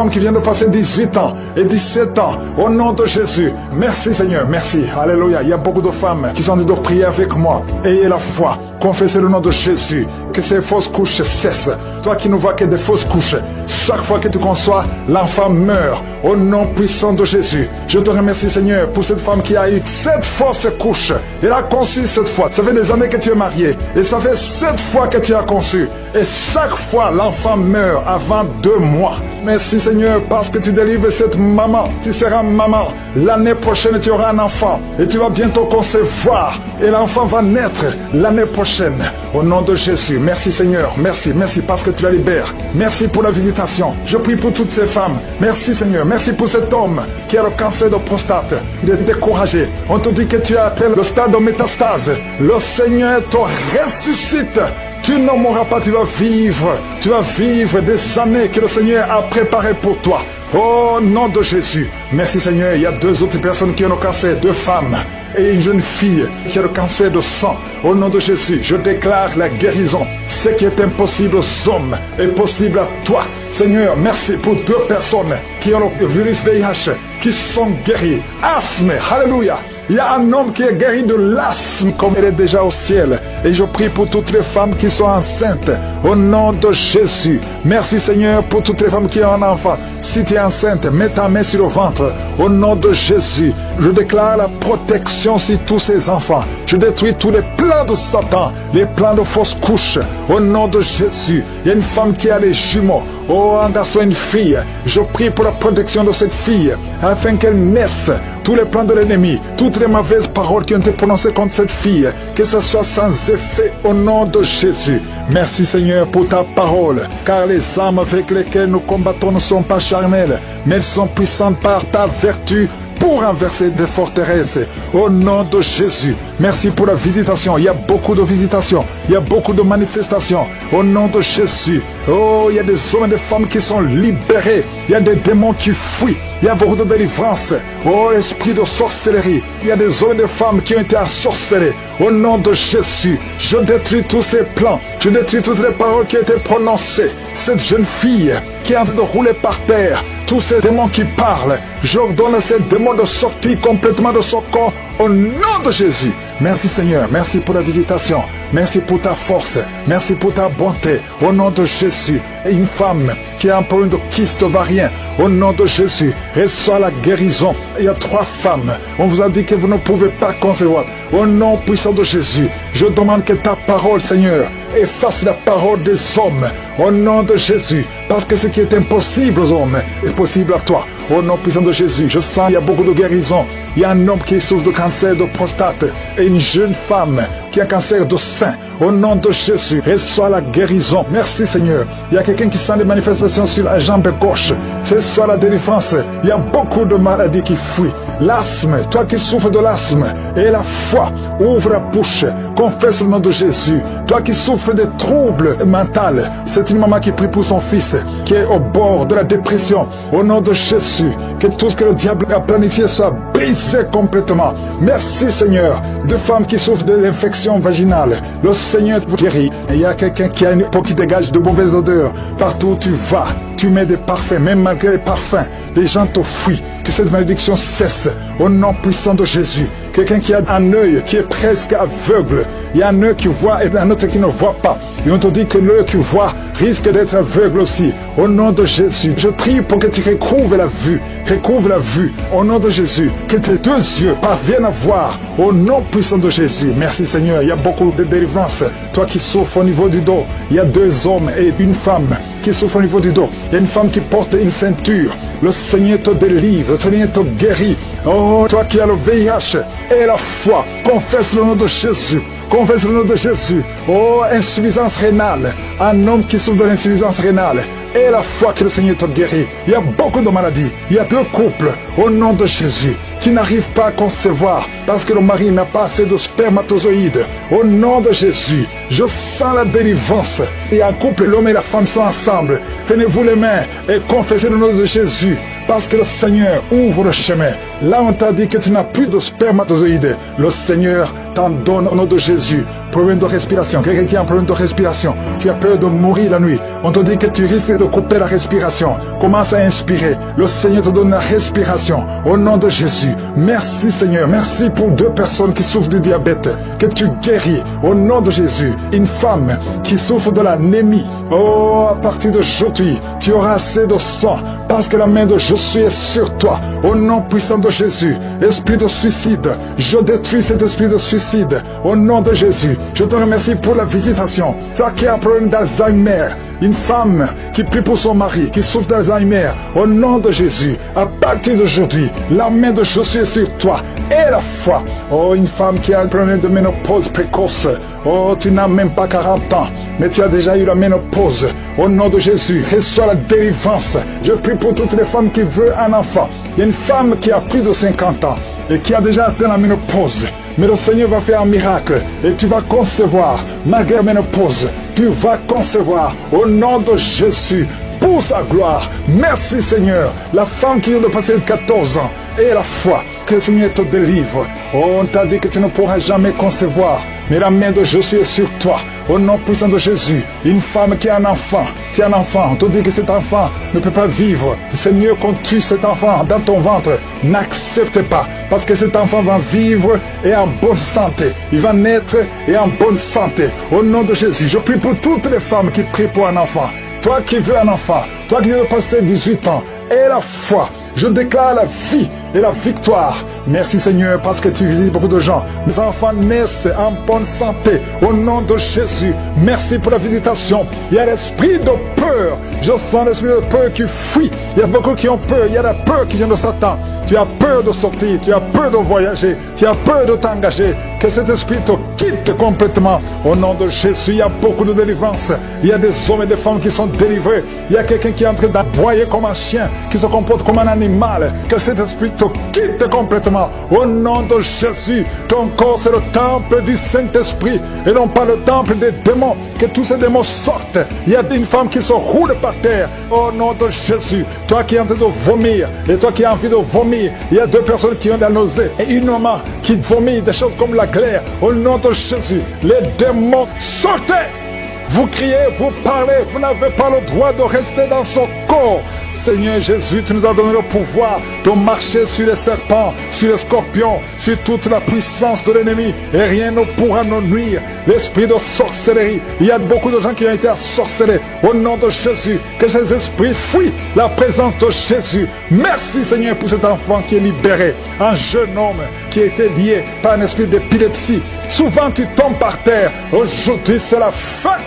qui vient de passer 18 ans et 17 ans. Au nom de Jésus. Merci Seigneur. Merci. Alléluia. Il y a beaucoup de femmes qui sont en train de prier avec moi. Ayez la foi. Confessez le nom de Jésus. Que ces fausses couches cessent. Toi qui ne vois que des fausses couches, chaque fois que tu conçois, l'enfant meurt. Au nom puissant de Jésus. Je te remercie Seigneur pour cette femme qui a eu 7 fausses couches. Elle a conçu 7 fois. Ça fait des années que tu es marié. Et ça fait 7 fois que tu as conçu. Et chaque fois, l'enfant meurt avant 2 mois. Merci Seigneur parce que tu délivres cette maman. Tu seras maman. L'année prochaine, tu auras un enfant. Et tu vas bientôt concevoir. Et l'enfant va naître l'année prochaine. Au nom de Jésus. Merci Seigneur. Merci. Merci parce que tu la libères. Merci pour la visitation. Je prie pour toutes ces femmes. Merci Seigneur. Merci pour cet homme qui a le cancer de prostate. Il est découragé. On te dit que tu as atteint le stade de métastase. Le Seigneur te ressuscite. Tu ne mourras pas, tu vas vivre des années que le Seigneur a préparées pour toi. Au nom de Jésus. Merci Seigneur. Il y a 2 autres personnes qui ont le cancer, 2 femmes et une jeune fille qui a le cancer de sang. Au nom de Jésus, je déclare la guérison. Ce qui est impossible aux hommes est possible à toi. Seigneur, merci pour 2 personnes qui ont le virus VIH, qui sont guéries. Asthme, alléluia. Il y a un homme qui est guéri de l'asthme comme elle est déjà au ciel. Et je prie pour toutes les femmes qui sont enceintes. Au nom de Jésus. Merci Seigneur pour toutes les femmes qui ont un enfant. Si tu es enceinte, mets ta main sur le ventre. Au nom de Jésus. Je déclare la protection sur tous ces enfants. Je détruis tous les plans de Satan. Les plans de fausses couches. Au nom de Jésus. Il y a une femme qui a les jumeaux. Oh, un garçon, une fille. Je prie pour la protection de cette fille. Afin qu'elle naisse. Tous les plans de l'ennemi. Toutes les mauvaises paroles qui ont été prononcées contre cette fille. Que ce soit sans effet au nom de Jésus. Merci Seigneur pour ta parole. Car les armes avec lesquelles nous combattons ne sont pas charnelles. Mais elles sont puissantes par ta vertu. Pour renverser des forteresses. Au nom de Jésus. Merci pour la visitation. Il y a beaucoup de visitations. Il y a beaucoup de manifestations. Au nom de Jésus. Oh, il y a des hommes et des femmes qui sont libérés. Il y a des démons qui fuient. Il y a beaucoup de délivrance. Oh, esprit de sorcellerie. Il y a des hommes et des femmes qui ont été ensorcelés. Au nom de Jésus. Je détruis tous ces plans. Je détruis toutes les paroles qui ont été prononcées. Cette jeune fille qui est en train de rouler par terre. Tous ces démons qui parlent, j'ordonne à ces démons de sortir complètement de son corps au nom de Jésus. Merci Seigneur, merci pour la visitation, merci pour ta force, merci pour ta bonté, au nom de Jésus. Et une femme qui a un problème de kyste ovarien, au nom de Jésus, reçoit la guérison. Il y a 3 femmes, on vous a dit que vous ne pouvez pas concevoir. Au nom puissant de Jésus, je demande que ta parole Seigneur, efface la parole des hommes, au nom de Jésus, parce que ce qui est impossible aux hommes est possible à toi. Au nom puissant de Jésus, je sens il y a beaucoup de guérison. Il y a un homme qui souffre de cancer de prostate et une jeune femme qui a cancer de sein. Au nom de Jésus, reçois la guérison. Merci Seigneur. Il y a quelqu'un qui sent des manifestations sur la jambe gauche. Reçois la délivrance. Il y a beaucoup de maladies qui fuient. L'asthme, toi qui souffres de l'asthme et la foi, ouvre la bouche, confesse le nom de Jésus. Toi qui souffres des troubles mentaux, c'est une maman qui prie pour son fils qui est au bord de la dépression. Au nom de Jésus, que tout ce que le diable a planifié soit brisé complètement. Merci Seigneur. De femmes qui souffrent de l'infection vaginale, le Seigneur vous guérit. Et il y a quelqu'un qui a une peau qui dégage de mauvaises odeurs. Partout où tu vas, tu mets des parfums, même malgré les parfums, les gens te fuient. Que cette malédiction cesse au nom puissant de Jésus. Quelqu'un qui a un œil qui est presque aveugle. Il y a un œil qui voit et un autre qui ne voit pas. Et on te dit que l'œil qui voit risque d'être aveugle aussi. Au nom de Jésus, je prie pour que tu recouvres la vue. Recouvre la vue. Au nom de Jésus, que tes 2 yeux parviennent à voir. Au nom puissant de Jésus. Merci Seigneur. Il y a beaucoup de délivrance. Toi qui souffres au niveau du dos, il y a 2 hommes et une femme qui souffrent au niveau du dos. Il y a une femme qui porte une ceinture. Le Seigneur te délivre. Le Seigneur te guérit. Oh, toi qui as le VIH et la foi, confesse le nom de Jésus. Confesse le nom de Jésus. Oh, insuffisance rénale. Un homme qui souffre de l'insuffisance rénale. Et la foi que le Seigneur te guérit. Il y a beaucoup de maladies. Il y a 2 couples, au nom de Jésus, qui n'arrivent pas à concevoir parce que le mari n'a pas assez de spermatozoïdes. Au nom de Jésus, je sens la délivrance. Il y a un couple, l'homme et la femme sont ensemble. Tenez-vous les mains et confessez le nom de Jésus. Parce que le Seigneur ouvre le chemin. Là, on t'a dit que tu n'as plus de spermatozoïdes. Le Seigneur t'en donne au nom de Jésus. Problème de respiration. Quelqu'un qui a un problème de respiration. Tu as peur de mourir la nuit. On te dit que tu risques de couper la respiration. Commence à inspirer. Le Seigneur te donne la respiration. Au nom de Jésus. Merci Seigneur. Merci pour 2 personnes qui souffrent du diabète. Que tu guéris. Au nom de Jésus. Une femme qui souffre de l'anémie. Oh, à partir d'aujourd'hui, tu auras assez de sang. Parce que la main de Jésus est sur toi. Au nom puissant de Jésus. Esprit de suicide. Je détruis cet esprit de suicide. Au nom de Jésus. Je te remercie pour la visitation. Toi qui as un problème d'Alzheimer. Une femme qui prie pour son mari, qui souffre d'Alzheimer. Au nom de Jésus. À partir d'aujourd'hui, la main de Jésus est sur toi. Et la foi. Oh, une femme qui a un problème de ménopause précoce. Oh, tu n'as même pas 40 ans, mais tu as déjà eu la ménopause. Au nom de Jésus, reçois la délivrance. Je prie pour toutes les femmes qui veulent un enfant. Il y a une femme qui a plus de 50 ans et qui a déjà atteint la ménopause. mais le Seigneur va faire un miracle et tu vas concevoir, malgré la ménopause, tu vas concevoir au nom de Jésus. Pour sa gloire. Merci Seigneur. La femme qui vient de passer 14 ans et la foi que le Seigneur te délivre. Oh, on t'a dit que tu ne pourras jamais concevoir, mais la main de Jésus est sur toi. Au nom puissant de Jésus, une femme qui a un enfant, on te dit que cet enfant ne peut pas vivre. C'est mieux qu'on tue cet enfant dans ton ventre. N'accepte pas, parce que cet enfant va vivre et en bonne santé. Il va naître et en bonne santé. Au nom de Jésus, je prie pour toutes les femmes qui prient pour un enfant. Toi qui veux un enfant, toi qui veux passer 18 ans, et la foi, je déclare la vie et la victoire. Merci Seigneur parce que tu visites beaucoup de gens. Mes enfants naissent en bonne santé au nom de Jésus. Merci pour la visitation. Il y a l'esprit de peur. Je sens l'esprit de peur qui fuit. Il y a beaucoup qui ont peur. Il y a la peur qui vient de Satan. Tu as peur de sortir. Tu as peur de voyager. Tu as peur de t'engager. Que cet esprit te quitte complètement. Au nom de Jésus, il y a beaucoup de délivrance. Il y a des hommes et des femmes qui sont délivrés. Il y a quelqu'un qui est en train d'aboyer comme un chien, qui se comporte comme un animal. Que cet esprit te quitte complètement. Au nom de Jésus, ton corps c'est le temple du Saint-Esprit et non pas le temple des démons. Que tous ces démons sortent. Il y a une femme qui se roule par terre. Au nom de Jésus, toi qui es en train de vomir et toi qui as envie de vomir, il y a deux personnes qui ont de la nausée et une maman qui vomit des choses comme la glaire. Au nom de Jésus, les démons sortez. Vous criez, vous parlez, vous n'avez pas le droit de rester dans son corps. Seigneur Jésus, tu nous as donné le pouvoir de marcher sur les serpents, sur les scorpions, sur toute la puissance de l'ennemi et rien ne pourra nous nuire. L'esprit de sorcellerie, il y a beaucoup de gens qui ont été assorcelés. Au nom de Jésus, que ces esprits fuient la présence de Jésus. Merci Seigneur pour cet enfant qui est libéré, un jeune homme qui a été lié par un esprit d'épilepsie. Souvent tu tombes par terre, aujourd'hui c'est la fin.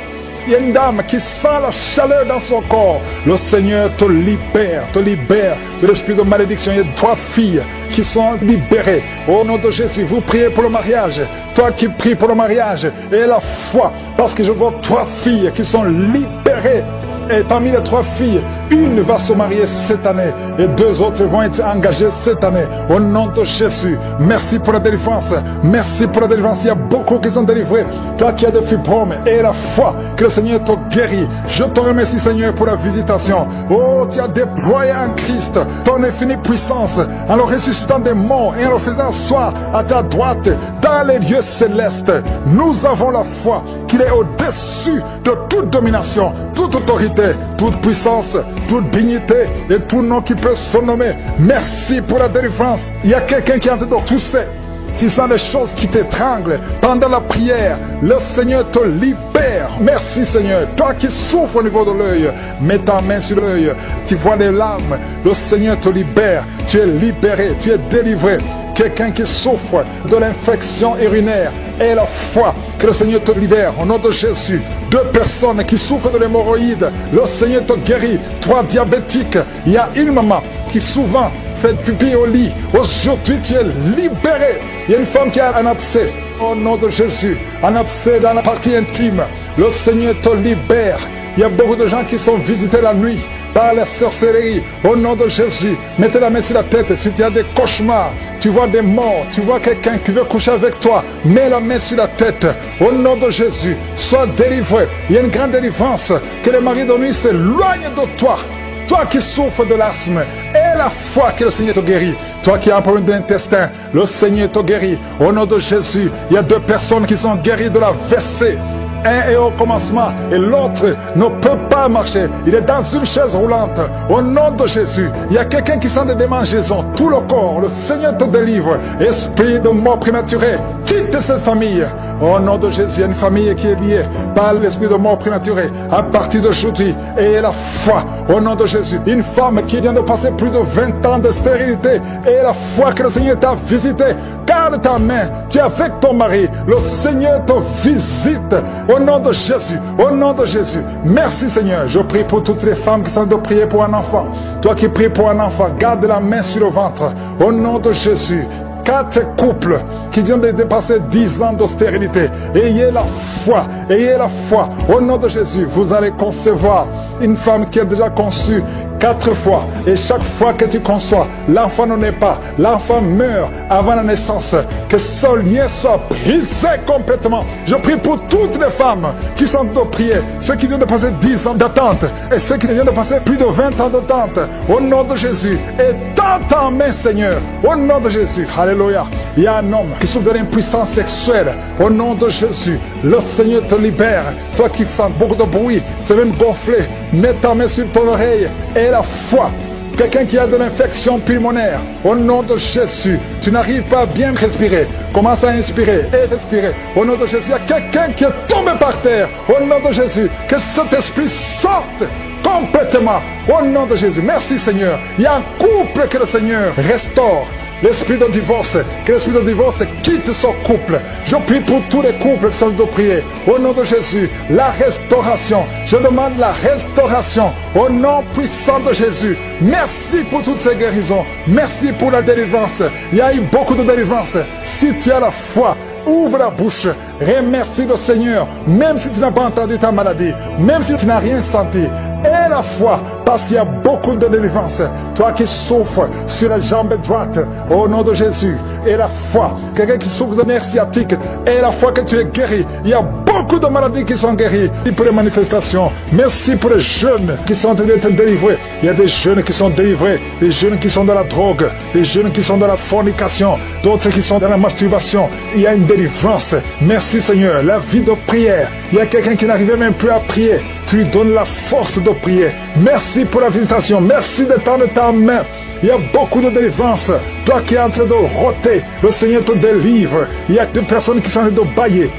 Il y a une dame qui sent la chaleur dans son corps. Le Seigneur te libère de l'esprit de malédiction. Il y a 3 filles qui sont libérées. Au nom de Jésus, vous priez pour le mariage. Toi qui pries pour le mariage, et la foi, parce que je vois 3 filles qui sont libérées. Et parmi les 3 filles, une va se marier cette année et 2 autres vont être engagées cette année. Au nom de Jésus, merci pour la délivrance. Merci pour la délivrance. Il y a beaucoup qui sont délivrés. Toi qui as des fibromes et la foi que le Seigneur te guérit. Je te remercie Seigneur pour la visitation. Oh, tu as déployé en Christ ton infinie puissance en le ressuscitant des morts et en le faisant asseoir à ta droite dans les lieux célestes. Nous avons la foi qu'il est au-dessus de toute domination, toute autorité, toute puissance, toute dignité et tout nom qui peut se nommer. Merci pour la délivrance. Il y a quelqu'un qui est en train de tousser. Tu sens des choses qui t'étranglent. Pendant la prière, le Seigneur te libère. Merci Seigneur. Toi qui souffres au niveau de l'œil, mets ta main sur l'œil. Tu vois des larmes. Le Seigneur te libère. Tu es libéré, tu es délivré. Quelqu'un qui souffre de l'infection urinaire, et la foi que le Seigneur te libère au nom de Jésus. 2 personnes qui souffrent de l'hémorroïde, le Seigneur te guérit. 3 diabétiques, il y a une maman qui souvent fait pipi au lit. Aujourd'hui tu es libéré. Il y a une femme qui a un abcès au nom de Jésus, un abcès dans la partie intime. Le Seigneur te libère. Il y a beaucoup de gens qui sont visités la nuit par la sorcellerie. Au nom de Jésus, mettez la main sur la tête. Si tu as des cauchemars, tu vois des morts, tu vois quelqu'un qui veut coucher avec toi, mets la main sur la tête. Au nom de Jésus, sois délivré. Il y a une grande délivrance. Que les maris de nuit s'éloignent de toi. Toi qui souffres de l'asthme, et la foi que le Seigneur te guérit. Toi qui as un problème d'intestin, le Seigneur te guérit. Au nom de Jésus, il y a 2 personnes qui sont guéries de la WC. Un est au commencement et l'autre ne peut pas marcher. Il est dans une chaise roulante. Au nom de Jésus, il y a quelqu'un qui sent des démangeaisons. Tout le corps, le Seigneur te délivre. Esprit de mort prématurée, quitte cette famille. Au nom de Jésus, il y a une famille qui est liée par l'esprit de mort prématurée. À partir d'aujourd'hui, et la foi. Au nom de Jésus, une femme qui vient de passer plus de 20 ans de stérilité. Et la foi que le Seigneur t'a visité. Garde ta main, tu es avec ton mari. Le Seigneur te visite. Au nom de Jésus, au nom de Jésus. Merci Seigneur. Je prie pour toutes les femmes qui sont de prier pour un enfant. Toi qui pries pour un enfant, garde la main sur le ventre. Au nom de Jésus. 4 couples qui viennent de dépasser 10 ans de stérilité. Ayez la foi, ayez la foi. Au nom de Jésus, vous allez concevoir une femme qui a déjà conçu 4 fois. Et chaque fois que tu conçois, l'enfant ne naît pas, l'enfant meurt avant la naissance. Que ce lien soit brisé complètement. Je prie pour toutes les femmes qui sont de prier, ceux qui viennent de passer 10 ans d'attente et ceux qui viennent de passer plus de 20 ans d'attente. Au nom de Jésus, et dans ta main, Seigneur, au nom de Jésus, alléluia. Il y a un homme qui souffre de l'impuissance sexuelle. Au nom de Jésus, le Seigneur te libère. Toi qui fais beaucoup de bruit, c'est même gonflé. Mets ta main sur ton oreille et la foi. Quelqu'un qui a de l'infection pulmonaire, au nom de Jésus, tu n'arrives pas à bien respirer. Commence à inspirer et respirer. Au nom de Jésus, il y a quelqu'un qui est tombé par terre. Au nom de Jésus, que cet esprit sorte complètement. Au nom de Jésus, merci Seigneur. Il y a un couple que le Seigneur restaure. L'esprit de divorce, que l'esprit de divorce quitte son couple. Je prie pour tous les couples qui sont de prier. Au nom de Jésus, la restauration. Je demande la restauration. Au nom puissant de Jésus. Merci pour toutes ces guérisons. Merci pour la délivrance. Il y a eu beaucoup de délivrance. Si tu as la foi, ouvre la bouche, remercie le Seigneur, même si tu n'as pas entendu ta maladie, même si tu n'as rien senti. Et la foi, parce qu'il y a beaucoup de délivrance. Toi qui souffres sur la jambe droite, au nom de Jésus, et la foi, quelqu'un qui souffre de nerfs sciatiques, et la foi que tu es guéri. Il y a beaucoup de maladies qui sont guéries. Merci pour les manifestations. Merci pour les jeunes qui sont en train d'être délivrés. Il y a des jeunes qui sont délivrés, des jeunes qui sont dans la drogue, des jeunes qui sont dans la fornication, d'autres qui sont dans la masturbation. Il y a une délivrance. Merci Seigneur. La vie de prière. Il y a quelqu'un qui n'arrivait même plus à prier. Tu lui donnes la force de prier. Merci pour la visitation. Merci de tendre ta main. Il y a beaucoup de délivrance. Toi qui es en train de roter, le Seigneur te délivre. Il y a des personnes qui sont en train de bailler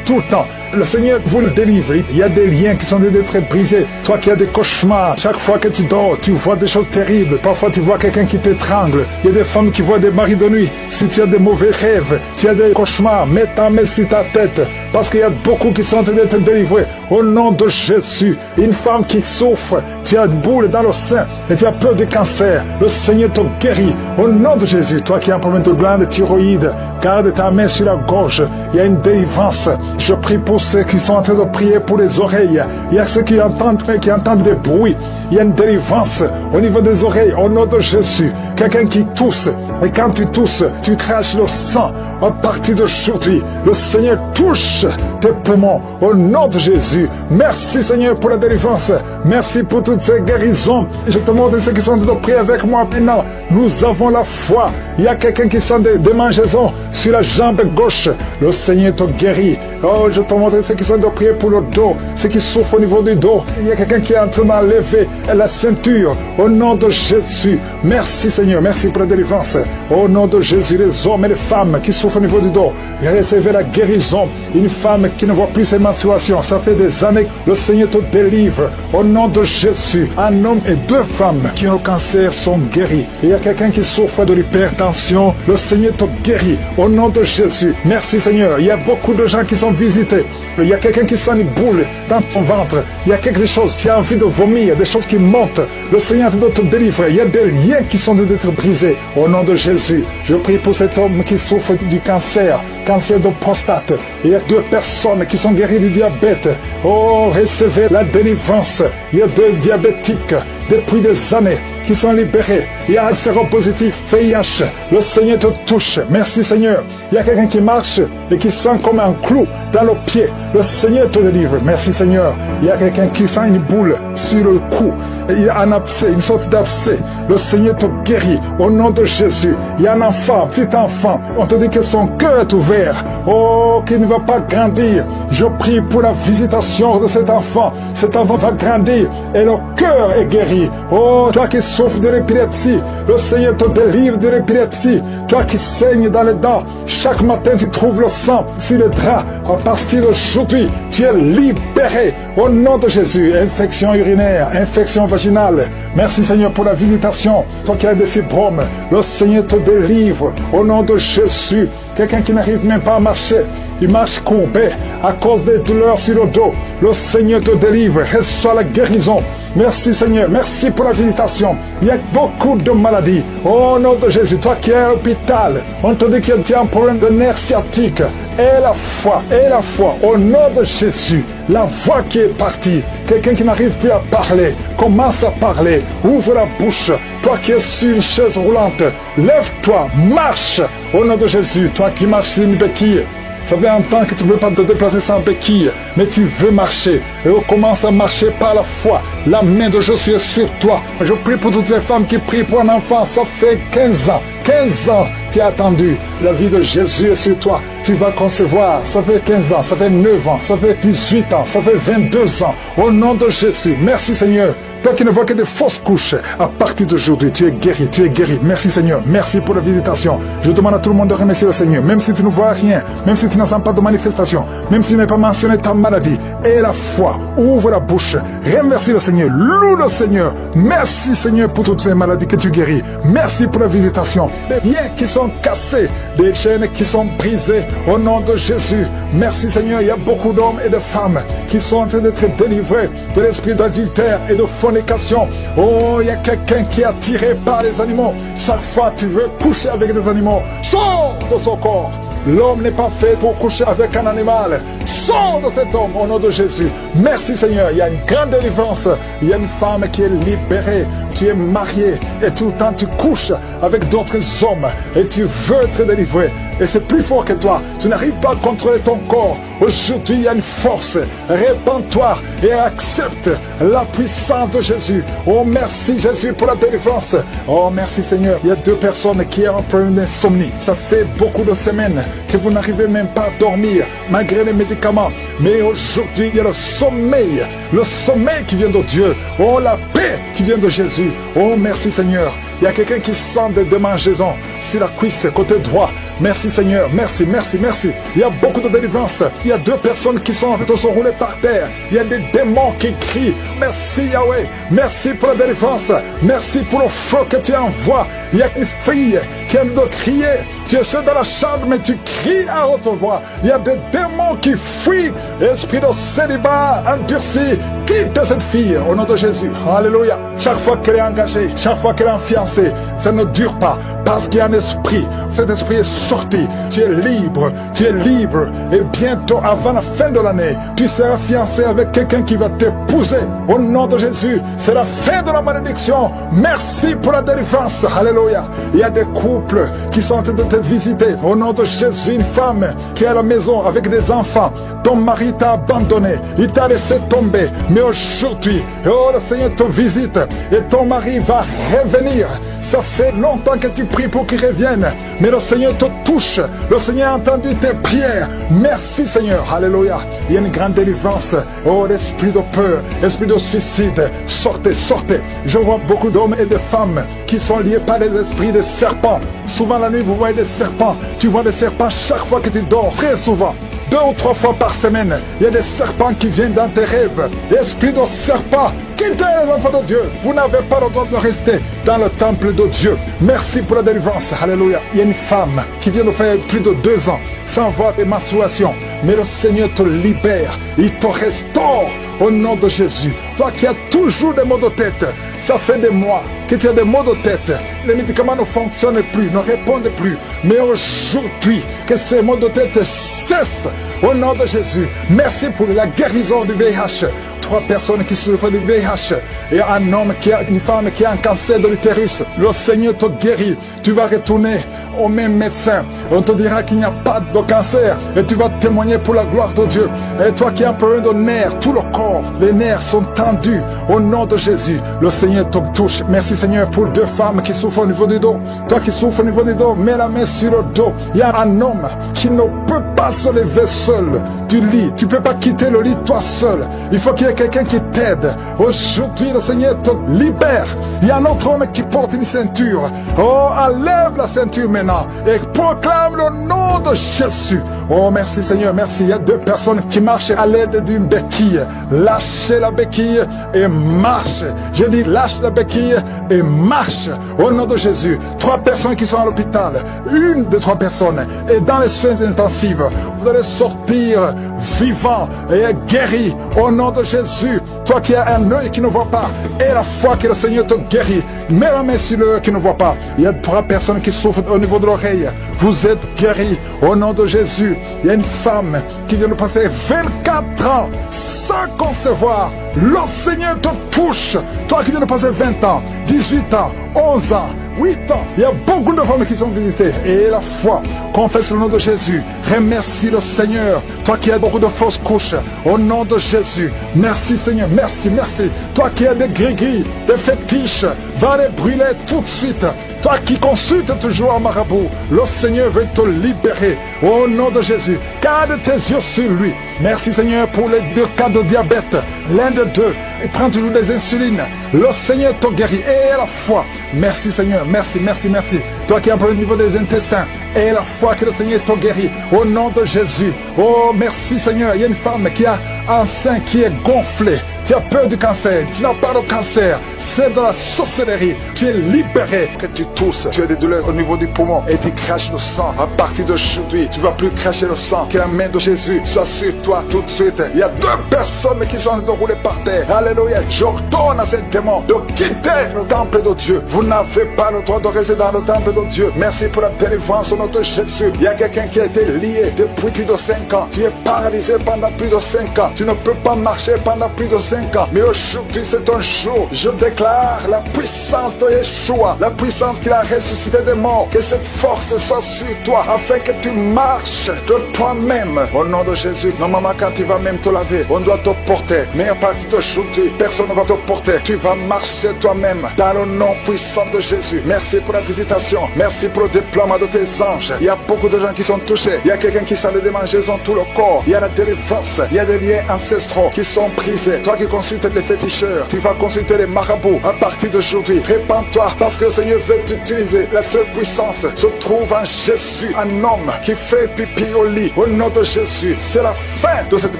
tout le temps. Le Seigneur vous le délivre. Il y a des liens qui sont en train d'être brisés. Toi qui as des cauchemars, chaque fois que tu dors, tu vois des choses terribles. Parfois tu vois quelqu'un qui t'étrangle. Il y a des femmes qui voient des maris de nuit. Si tu as des mauvais rêves, tu as des cauchemars, mets ta main sur ta tête. Parce qu'il y a beaucoup qui sont en train d'être délivrés. Au nom de Jésus, une femme qui souffre, tu as une boule dans le sein et tu as peur du cancer. Le Seigneur te guérit. Au nom de Jésus, toi qui as un problème de glande thyroïde, garde ta main sur la gorge. Il y a une délivrance. Je prie pour ceux qui sont en train de prier pour les oreilles. Il y a ceux qui entendent des bruits. Il y a une délivrance au niveau des oreilles. Au nom de Jésus, quelqu'un qui tousse. Et quand tu tousses, tu craches le sang. À partir d'aujourd'hui, le Seigneur touche tes poumons. Au nom de Jésus. Merci Seigneur pour la délivrance. Merci pour toutes ces guérisons. Je te montre ceux qui sont en train de prier avec moi maintenant. Nous avons la foi. Il y a quelqu'un qui sent des démangeaisons sur la jambe gauche. Le Seigneur te guérit. Oh, je te montre ceux qui sont en train de prier pour le dos, ceux qui souffrent au niveau du dos. Il y a quelqu'un qui est en train d'enlever la ceinture. Au nom de Jésus. Merci Seigneur. Merci pour la délivrance. Au nom de Jésus, les hommes et les femmes qui souffrent au niveau du dos, recevez la guérison. Une femme qui ne voit plus ses menstruations, ça fait des années. Le Seigneur te délivre. Au nom de Jésus, un homme et 2 femmes qui ont le cancer sont guéris. Il y a quelqu'un qui souffre de l'hypertension. Le Seigneur te guérit. Au nom de Jésus. Merci Seigneur. Il y a beaucoup de gens qui sont visités. Il y a quelqu'un qui sent une boule dans son ventre. Il y a quelque chose, tu as envie de vomir, des choses qui montent. Le Seigneur doit te délivrer. Il y a des liens qui sont d'être brisés. Au nom de Jésus, je prie pour cet homme qui souffre du cancer de prostate. Il y a 2 personnes qui sont guéries du diabète. Oh, recevez la délivrance. Il y a 2 diabétiques depuis des années qui sont libérés. Il y a un séropositif VIH. Le Seigneur te touche. Merci Seigneur. Il y a quelqu'un qui marche et qui sent comme un clou dans le pied. Le Seigneur te délivre. Merci Seigneur. Il y a quelqu'un qui sent une boule sur le cou. Il y a un abcès, une sorte d'abcès. Le Seigneur te guérit. Au nom de Jésus. Il y a un enfant, petit enfant. On te dit que son cœur est ouvert. Oh, qu'il ne va pas grandir. Je prie pour la visitation de cet enfant. Cet enfant va grandir et le cœur est guéri. Oh, toi qui souffres de l'épilepsie, le Seigneur te délivre de l'épilepsie. Toi qui saignes dans les dents, chaque matin tu trouves le sang sur le drap. À partir d'aujourd'hui, tu es libéré. Au nom de Jésus, infection urinaire, infection vaginale. Merci Seigneur pour la visitation. Toi qui as des fibromes, le Seigneur te délivre. Au nom de Jésus, quelqu'un qui n'arrive même pas à marcher. Il marche courbé à cause des douleurs sur le dos. Le Seigneur te délivre, reçois la guérison. Merci Seigneur, merci pour la visitation. Il y a beaucoup de maladies. Au nom de Jésus, toi qui es à l'hôpital, on te dit que tu as un problème de nerf sciatique. Et la foi, au nom de Jésus, la voix qui est partie, quelqu'un qui n'arrive plus à parler, commence à parler, ouvre la bouche, toi qui es sur une chaise roulante, lève-toi, marche, au nom de Jésus, toi qui marches sur une béquille. Ça fait un temps que tu ne veux pas te déplacer sans béquille, mais tu veux marcher. Et on commence à marcher par la foi. La main de Jésus est sur toi. Je prie pour toutes les femmes qui prient pour un enfant. Ça fait 15 ans. 15 ans tu as attendu. La vie de Jésus est sur toi. Tu vas concevoir. Ça fait 15 ans, ça fait 9 ans, ça fait 18 ans, ça fait 22 ans. Au nom de Jésus, merci Seigneur. Toi qui ne vois que des fausses couches, à partir d'aujourd'hui, tu es guéri, tu es guéri. Merci Seigneur, merci pour la visitation. Je demande à tout le monde de remercier le Seigneur, même si tu ne vois rien, même si tu n'en sens pas de manifestation, même si tu n'as pas mentionné ta maladie. Et la foi, ouvre la bouche, remercie le Seigneur, loue le Seigneur. Merci Seigneur pour toutes ces maladies que tu guéris. Merci pour la visitation. Les biens qui sont cassés, des chaînes qui sont brisées, au nom de Jésus. Merci Seigneur, il y a beaucoup d'hommes et de femmes qui sont en train d'être délivrés de l'esprit d'adultère et de fornication. Oh, il y a quelqu'un qui est attiré par les animaux. Chaque fois tu veux coucher avec des animaux, sors de son corps. L'homme n'est pas fait pour coucher avec un animal. Sors de cet homme au nom de Jésus. Merci Seigneur, il y a une grande délivrance. Il y a une femme qui est libérée. Tu es marié et tout le temps tu couches avec d'autres hommes et tu veux être délivré. Et c'est plus fort que toi. Tu n'arrives pas à contrôler ton corps. Aujourd'hui, il y a une force. Répands-toi et accepte la puissance de Jésus. Oh, merci Jésus pour la délivrance. Oh, merci Seigneur. Il y a 2 personnes qui ont un problème d'insomnie. Ça fait beaucoup de semaines que vous n'arrivez même pas à dormir malgré les médicaments. Mais aujourd'hui, il y a le sommeil qui vient de Dieu. Oh, la paix qui vient de Jésus. Oh, merci Seigneur. Il y a quelqu'un qui sent des démangeaisons sur la cuisse, côté droit. Merci Seigneur, merci, merci, merci. Il y a beaucoup de délivrance. Il y a 2 personnes qui sont en train de se rouler par terre. Il y a des démons qui crient. Merci Yahweh, merci pour la délivrance. Merci pour le feu que tu envoies. Il y a une fille qui a de crier. Tu es seul dans la chambre, mais tu cries à haute voix. Il y a des démons qui fuient. Esprit de célibat endurci, quitte cette fille au nom de Jésus. Alléluia. Chaque fois qu'elle est engagée, chaque fois qu'elle est fiancée, ça ne dure pas parce qu'il y a un esprit. Cet esprit est sorti. Tu es libre, tu es libre. Et bientôt, avant la fin de l'année, tu seras fiancé avec quelqu'un qui va t'épouser. Au nom de Jésus, c'est la fin de la malédiction. Merci pour la délivrance. Alléluia. Il y a des couples qui sont en train de te visiter. Au nom de Jésus, une femme qui est à la maison avec des enfants. Ton mari t'a abandonné. Il t'a laissé tomber. Mais aujourd'hui, oh, le Seigneur te visite. Et ton mari va revenir. Ça fait longtemps que tu pries pour qu'il revienne. Mais le Seigneur te touche. Le Seigneur a entendu tes prières. Merci Seigneur. Alléluia. Il y a une grande délivrance. Oh, l'esprit de peur, l'esprit de suicide. Sortez, sortez. Je vois beaucoup d'hommes et de femmes qui sont liés par les esprits de serpents. Souvent la nuit, vous voyez des serpents. Tu vois des serpents chaque fois que tu dors. Très souvent. 2 ou 3 fois par semaine, il y a des serpents qui viennent dans tes rêves. Esprit de serpent, quittez les enfants de Dieu. Vous n'avez pas le droit de rester dans le temple de Dieu. Merci pour la délivrance. Alléluia. Il y a une femme qui vient de faire plus de 2 ans sans voir des menstruations. Mais le Seigneur te libère. Il te restaure au nom de Jésus. Toi qui as toujours des maux de tête, ça fait des mois que tu as des maux de tête. Les médicaments ne fonctionnent plus, ne répondent plus. Mais aujourd'hui, que ces maux de tête cessent au nom de Jésus. Merci pour la guérison du VIH. 3 personnes qui souffrent du VIH et un homme une femme qui a un cancer de l'utérus. Le Seigneur te guérit. Tu vas retourner au même médecin. On te dira qu'il n'y a pas de cancer et tu vas témoigner pour la gloire de Dieu. Et toi qui as un problème de nerfs, tout le corps, les nerfs sont tendus au nom de Jésus. Le Seigneur te touche. Merci Seigneur pour 2 femmes qui souffrent au niveau du dos. Toi qui souffres au niveau du dos, mets la main sur le dos. Il y a un homme qui ne peut pas se lever seul du lit. Tu ne peux pas quitter le lit toi seul. Il faut qu'il y ait quelqu'un qui t'aide. Aujourd'hui, le Seigneur te libère. Il y a un autre homme qui porte une ceinture. Oh, enlève la ceinture maintenant et proclame le nom de Jésus. Oh, merci Seigneur, merci. Il y a 2 personnes qui marchent à l'aide d'une béquille. Lâchez la béquille et marche. Je dis lâche la béquille et marche. Au nom de Jésus. 3 personnes qui sont à l'hôpital. 1 de 3 personnes est dans les soins intensifs. Vous allez sortir vivant et guéri. Au nom de Jésus. Toi qui as un œil qui ne voit pas, et la foi que le Seigneur te guérit. Mets la main sur l'œil qui ne voit pas. Il y a 3 personnes qui souffrent au niveau de l'oreille. Vous êtes guéris. Au nom de Jésus. Il y a une femme qui vient de passer 24 ans sans concevoir. Le Seigneur te touche. Toi qui viens de passer 20 ans, 18 ans, 11 ans, 8 ans. Il y a beaucoup de femmes qui sont visitées. Et la foi, confesse le nom de Jésus. Remercie le Seigneur. Toi qui as beaucoup de fausses couches, au nom de Jésus. Merci Seigneur, merci, merci. Toi qui as des gris-gris, des fétiches, va les brûler tout de suite. Toi qui consultes toujours un marabout, le Seigneur veut te libérer. Au nom de Jésus, garde tes yeux sur lui. Merci Seigneur pour les 2 cas de diabète. L'un de 2, et prends toujours des insulines. Le Seigneur te guérit. Et la foi. Merci Seigneur, merci, merci, merci. Toi qui es un peu au niveau des intestins. Et la foi que le Seigneur te guérit. Au nom de Jésus. Oh, merci Seigneur. Il y a une femme qui a un sein qui est gonflé. Tu as peur du cancer, tu n'as pas de cancer, c'est de la sorcellerie, tu es libéré. Que tu tousses, tu as des douleurs au niveau du poumon et tu craches le sang. À partir d'aujourd'hui, tu ne vas plus cracher le sang. Que la main de Jésus soit sur toi tout de suite. Il y a 2 personnes qui sont rouler par terre. Alléluia. J'ordonne à ces démons de quitter le temple de Dieu. Vous n'avez pas le droit de rester dans le temple de Dieu. Merci pour la délivrance au nom de Jésus. Il y a quelqu'un qui a été lié depuis plus de 5 ans. Tu es paralysé pendant plus de 5 ans. Tu ne peux pas marcher pendant plus de 5 ans. Mais aujourd'hui c'est un jour. Je déclare la puissance de Yeshua, la puissance qu'il a ressuscité des morts. Que cette force soit sur toi afin que tu marches de toi-même. Au nom de Jésus. Normalement quand tu vas même te laver, on doit te porter. Mais à partir d'aujourd'hui, personne ne va te porter. Tu vas marcher toi-même dans le nom puissant de Jésus. Merci pour la visitation. Merci pour le déploiement de tes anges. Il y a beaucoup de gens qui sont touchés. Il y a quelqu'un qui sent les démangeaisons tout le corps. Il y a la délivrance. Il y a des liens ancestraux qui sont brisés. Toi qui consultes les féticheurs, tu vas consulter les marabouts à partir d'aujourd'hui. Répands-toi parce que le Seigneur veut t'utiliser. La seule puissance se trouve en Jésus, un homme qui fait pipi au lit. Au nom de Jésus, c'est la fin de cette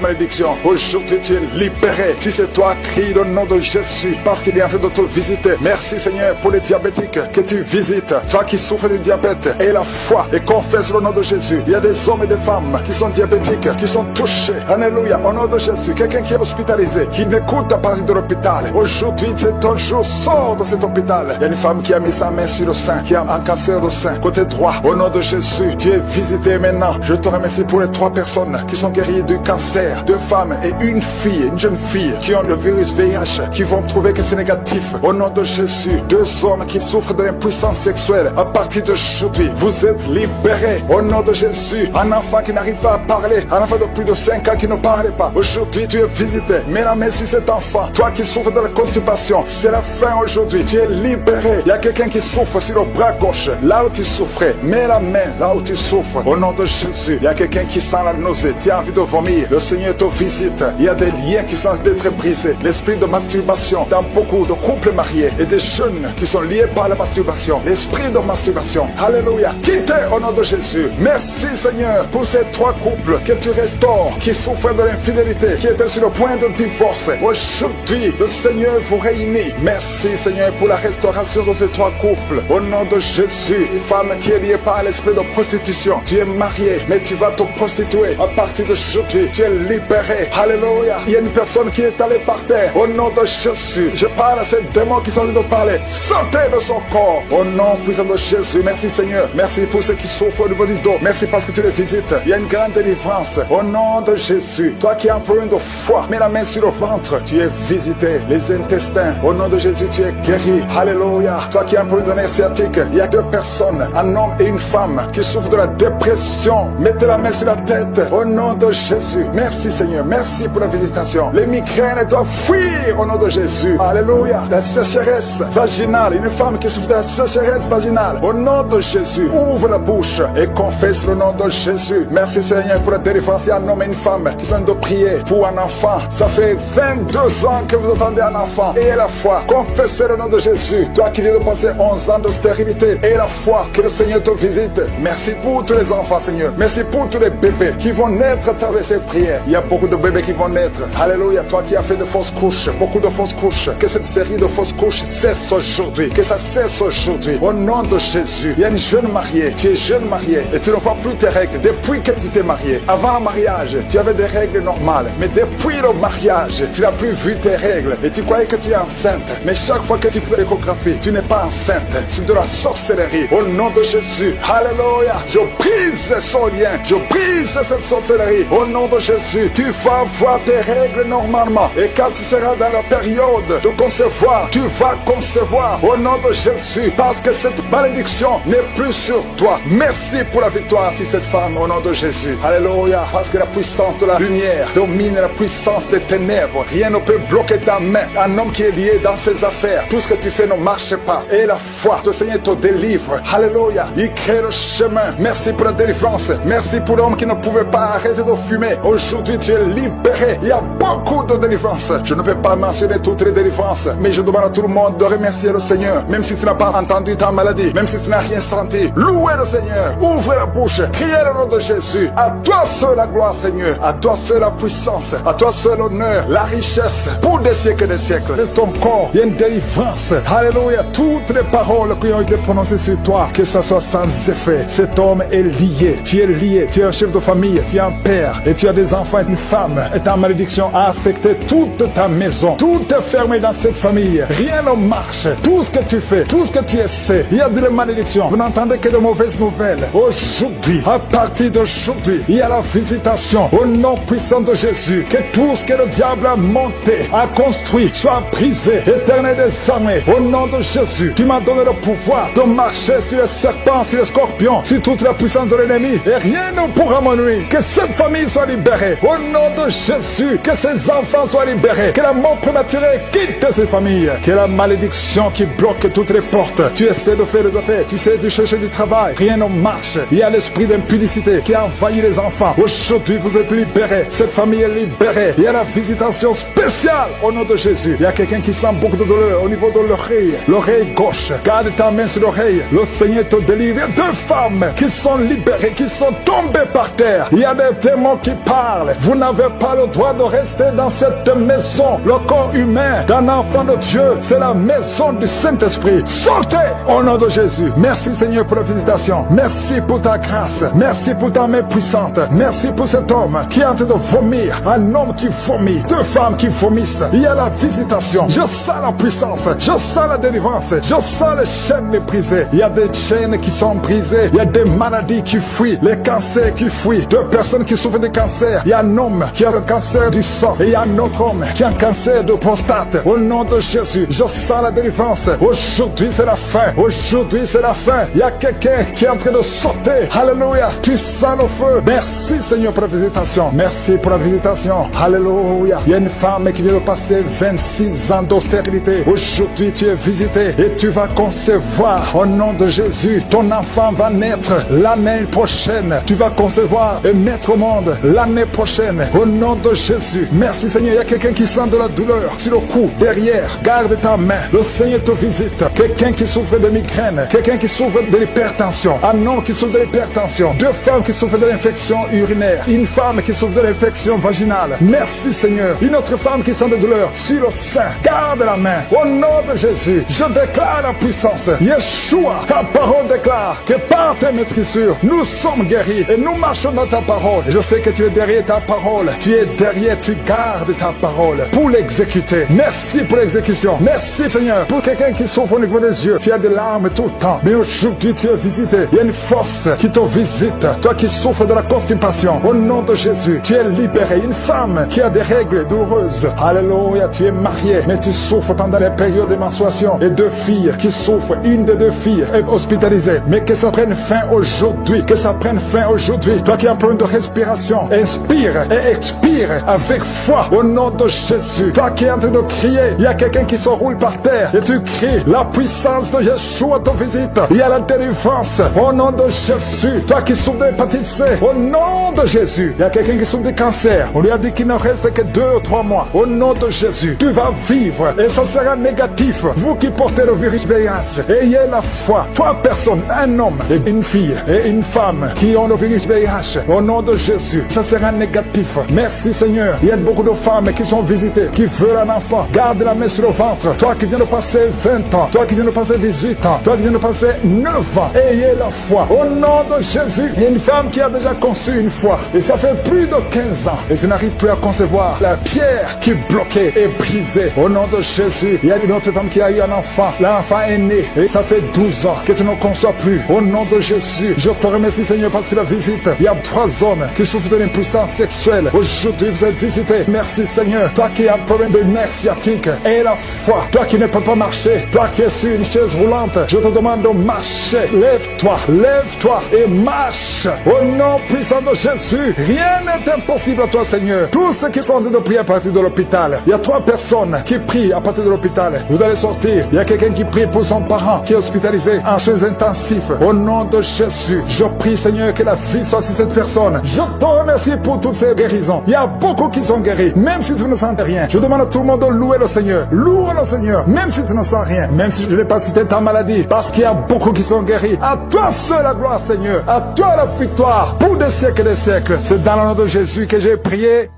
malédiction. Aujourd'hui tu es libéré. Si c'est toi, crie le nom de Jésus parce qu'il est en train de te visiter. Merci Seigneur pour les diabétiques que tu visites. Toi qui souffres du diabète, et la foi et confesse le nom de Jésus. Il y a des hommes et des femmes qui sont diabétiques, qui sont touchés. Alléluia, au nom de Jésus. Quelqu'un qui est hospitalisé, qui n'écoute à partir de l'hôpital. Aujourd'hui, c'est ton jour, sors de cet hôpital. Il y a une femme qui a mis sa main sur le sein, qui a un cancer au sein, côté droit. Au nom de Jésus, tu es visité maintenant. Je te remercie pour les 3 personnes qui sont guéries du cancer. 2 femmes et une fille, une jeune fille, qui ont le virus VIH, qui vont trouver que c'est négatif. Au nom de Jésus, 2 hommes qui souffrent de l'impuissance sexuelle. À partir d'aujourd'hui, vous êtes libérés. Au nom de Jésus, un enfant qui n'arrive pas à parler, un enfant de plus de 5 ans qui ne parlait pas. Aujourd'hui, tu es visité. Mets la main sur cet enfant. Toi qui souffres de la constipation, c'est la fin aujourd'hui. Tu es libéré. Il y a quelqu'un qui souffre sur le bras gauche, là où tu souffrais. Mets la main là où tu souffres. Au nom de Jésus, il y a quelqu'un qui sent la nausée. Tu as envie de vomir. Le Seigneur te visite. Il y a des liens qui sont d'être brisés. L'esprit de masturbation dans beaucoup de couples mariés et des jeunes qui sont liés par la masturbation. L'esprit de masturbation. Alléluia. Quittez au nom de Jésus. Merci Seigneur pour ces 3 couples que tu restaures, qui souffrent de l'infidélité, qui étaient sur le point de divorce. Aujourd'hui, le Seigneur vous réunit. Merci Seigneur pour la restauration de ces 3 couples. Au nom de Jésus, une femme qui est liée par l'esprit de prostitution. Tu es marié, mais tu vas te prostituer. À partir d'aujourd'hui, tu es libéré. Alléluia. Il y a une personne qui est allée par terre. Au nom de Jésus, je parle à ces démons qui sont en train de parler. Sortez de son corps. Au nom puissant de Jésus. Merci Seigneur. Merci pour ceux qui souffrent au niveau du dos. Merci parce que tu les visites. Il y a une grande délivrance. Au nom de Jésus. Toi qui as un problème de foi, mets la main sur le ventre. Tu es visité. Les intestins. Au nom de Jésus, tu es guéri. Alléluia. Toi qui as un problème de nerf sciatique, il y a 2 personnes, un homme et une femme, qui souffrent de la dépression. Mettez la main sur la tête. Au nom de Jésus. Merci Seigneur. Merci pour la visitation. Les migraines doivent fuir au nom de Jésus. Alléluia. La sécheresse vaginale, une femme qui souffre de la sécheresse vaginale, au nom de Jésus, ouvre la bouche et confesse le nom de Jésus. Merci Seigneur pour la délivrance. Il y a un homme et une femme qui sont de prier pour un enfant. Ça fait 22 ans que vous attendez un enfant. Et la foi, confessez le nom de Jésus. Toi qui viens de passer 11 ans de stérilité, et la foi que le Seigneur te visite. Merci pour tous les enfants, Seigneur. Merci pour tous les bébés qui vont naître à travers ces prières. Il y a beaucoup de bébés qui vont naître. Alléluia. Toi qui as fait de fausses couches, beaucoup de fausses couches, que cette série de fausses couches cesse aujourd'hui. Que ça cesse aujourd'hui. Au nom de Jésus. Il y a une jeune mariée. Tu es jeune mariée et tu ne vois plus tes règles depuis que tu t'es marié. Avant le mariage, tu avais des règles normales. Mais depuis le mariage, tu n'as plus vu tes règles et tu croyais que tu es enceinte. Mais chaque fois que tu fais l'échographie, tu n'es pas enceinte. C'est de la sorcellerie. Au nom de Jésus. Alléluia. Je brise ce lien. Je brise cette sorcellerie. Au nom de Jésus. Tu vas voir tes règles normalement. Et quand tu seras dans la période de concevoir, tu vas concevoir. Au nom de Jésus. Parce que cette malédiction n'est plus sur toi. Merci pour la victoire sur cette femme. Au nom de Jésus. Alléluia. Parce que la puissance de la lumière domine la puissance des ténèbres. Rien ne peut bloquer ta main. Un homme qui est lié dans ses affaires. Tout ce que tu fais ne marche pas. Et la foi, le Seigneur te délivre. Alléluia. Il crée le chemin. Merci pour la délivrance. Merci pour l'homme qui ne pouvait pas arrêter de fumer. Aujourd'hui, tu es libéré. Il y a beaucoup de délivrances. Je ne peux pas mentionner toutes les délivrances, mais je demande à tout le monde de remercier le Seigneur. Même si tu n'as pas entendu ta maladie, même si tu n'as rien senti, louez le Seigneur. Ouvre la bouche. Criez le nom de Jésus. À toi seul la gloire, Seigneur. À toi seul la puissance. À toi seul l'honneur, la richesse, pour des siècles et des siècles. Laisse ton corps. Il y a une délivrance. Alléluia. Toutes les paroles qui ont été prononcées sur toi, que ça soit sans effet. Cet homme est lié. Tu es lié. Tu es un chef de famille. Tu es un père. Et tu as des enfants et une femme. Et ta malédiction a affecté toute ta maison. Tout est fermé dans cette famille. Rien ne marche. Tout ce que tu fais, tout ce que tu essaies, il y a de la malédiction. Vous n'entendez que de mauvaises nouvelles. Aujourd'hui, à partir d'aujourd'hui, il y a la visitation au nom puissant de Jésus. Que tout ce que le diable a monté, a construit, soit brisé. Éternel des armées, au nom de Jésus, tu m'as donné le pouvoir de marcher sur les serpents, sur les scorpions, sur toute la puissance de l'ennemi. Et rien ne pourra me nuire. Que cette famille soit libérée. Au nom de Jésus, que ses enfants soient libérés. Que la mort prématurée quitte ces familles. Que la malédiction qui bloque toutes les portes. Tu essaies de faire des affaires, tu essaies de chercher du travail. Rien ne marche. Il y a l'esprit d'impudicité qui a envahi les enfants. Aujourd'hui, vous êtes libérés. Cette famille est libérée. Il y a la visitation spéciale au nom de Jésus. Il y a quelqu'un qui sent beaucoup de douleur au niveau de l'oreille. L'oreille gauche. Garde ta main sur l'oreille. Le Seigneur te délivre. Il y a 2 femmes qui sont libérées, qui sont tombées par terre. Il y a des démons qui parlent. Vous n'avez pas le droit de rester dans cette maison. Le corps humain d'un enfant de Dieu, c'est la maison du Saint-Esprit. Sortez au nom de Jésus. Merci Seigneur pour la visitation. Merci pour ta grâce. Merci pour ta main puissante. Merci pour cet homme qui est en train de vomir. Un homme qui vomit. 2 femmes qui vomissent. Il y a la visitation. Je sens la puissance. Je sens la délivrance. Je sens les chaînes brisées. Il y a des chaînes qui sont brisées. Il y a des maladies qui fuient. Les cancers qui fuient. 2 personnes qui souffrent de cancer. Il y a un homme qui a le cancer du sang. Et il y a un autre homme qui a un cancer de prostate. Au nom de Jésus, je sens la délivrance. Aujourd'hui, c'est la fin. Aujourd'hui, c'est la fin. Il y a quelqu'un qui est en train de sauter. Alléluia. Tu sens le feu. Merci, Seigneur, pour la visitation. Merci pour la visitation. Alléluia. Il y a une femme qui vient de passer 26 ans d'austérité. Aujourd'hui, tu es visité et tu vas concevoir. Au nom de Jésus, ton enfant va naître l'année prochaine. Tu vas concevoir et mettre au monde l'année prochaine. Au nom de Jésus. Merci, Seigneur. Il y a quelqu'un qui sent de la douleur sur le cou, derrière. Garde ta main. Le Seigneur te visite. Quelqu'un qui souffre de migraine. Quelqu'un qui souffre de l'hypertension. Un homme qui souffre de l'hypertension. 2 femmes qui souffrent de l'infection urinaire. Une femme qui souffre de l'infection vaginale. Merci, Seigneur. Une autre femme qui sent de douleur sur le sein. Garde la main. Au nom de Jésus, je déclare la puissance. Yeshua, ta parole déclare que par tes maîtrisures, nous sommes guéris et nous marchons dans ta parole. Et je sais que tu es derrière ta parole. Tu es derrière, tu gardes ta parole pour l'exécuter. Merci pour l'exécution. Merci, Seigneur, pour quelqu'un qui souffre au niveau des yeux. Tu as des larmes tout le temps. Mais aujourd'hui, tu es visité. Il y a une force qui te visite. Toi qui souffres de la constipation. Au nom de Jésus, tu es libéré. Une femme qui a des règles douloureuses. Alléluia, tu es marié, mais tu souffres pendant les périodes de menstruation. Et 2 filles qui souffrent. Une des 2 filles est hospitalisée. Mais que ça prenne fin aujourd'hui. Que ça prenne fin aujourd'hui. Toi qui as un problème de respiration, inspire et expire avec foi. Au nom de Jésus. Jésus. Toi qui es en train de crier, il y a quelqu'un qui se roule par terre et tu cries, la puissance de Yeshua te visite. Il y a la délivrance au nom de Jésus. Toi qui souffres d'hépatite C, au nom de Jésus. Il y a quelqu'un qui souffre de cancer. On lui a dit qu'il ne reste que 2 ou 3 mois. Au nom de Jésus, tu vas vivre et ça sera négatif. Vous qui portez le virus VIH, ayez la foi. 3 personnes, un homme et une fille et une femme qui ont le virus VIH. Au nom de Jésus, ça sera négatif. Merci Seigneur. Il y a beaucoup de femmes qui sont visitées, qui veulent un enfant. Garde la main sur le ventre. Toi qui viens de passer 20 ans, toi qui viens de passer 18 ans, toi qui viens de passer 9 ans, ayez la foi. Au nom de Jésus, il y a une femme qui a déjà conçu une fois. Et ça fait plus de 15 ans. Et tu n'arrives plus à concevoir. La pierre qui bloquait est brisée. Au nom de Jésus, il y a une autre femme qui a eu un enfant. L'enfant est né. Et ça fait 12 ans que tu ne conçois plus. Au nom de Jésus, je te remercie Seigneur parce que la visite. Il y a 3 hommes qui souffrent de l'impuissance sexuelle. Aujourd'hui, vous êtes visités. Merci Seigneur. Toi qui as un problème de nerf sciatique, aie la foi. Toi qui ne peux pas marcher, toi qui es sur une chaise roulante, je te demande de marcher. Lève-toi et marche. Au nom puissant de Jésus, rien n'est impossible à toi Seigneur. Tous ceux qui sont en train de prier à partir de l'hôpital, il y a 3 personnes qui prient à partir de l'hôpital. Vous allez sortir. Il y a quelqu'un qui prie pour son parent qui est hospitalisé en soins intensifs. Au nom de Jésus, je prie Seigneur que la vie soit sur cette personne. Je te remercie pour toutes ces guérisons. Il y a beaucoup qui sont guéris, même si tu ne sens rien. Je demande à tout le monde de louer le Seigneur. Loue le Seigneur, même si tu ne sens rien, même si je n'ai pas cité ta maladie, parce qu'il y a beaucoup qui sont guéris. À toi seul la gloire Seigneur, à toi la victoire, pour des siècles et des siècles. C'est dans le nom de Jésus que j'ai prié.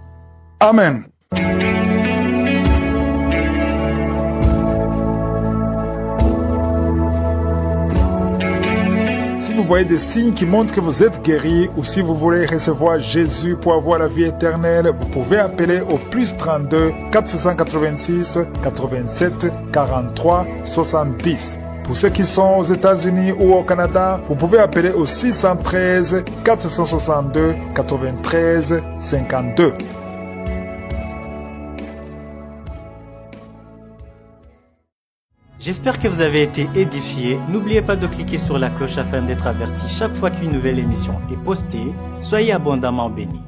Amen. Si vous voyez des signes qui montrent que vous êtes guéri ou si vous voulez recevoir Jésus pour avoir la vie éternelle, vous pouvez appeler au plus 32 486 87 43 70. Pour ceux qui sont aux États-Unis ou au Canada, vous pouvez appeler au 613 462 93 52. J'espère que vous avez été édifiés. N'oubliez pas de cliquer sur la cloche afin d'être averti chaque fois qu'une nouvelle émission est postée. Soyez abondamment bénis.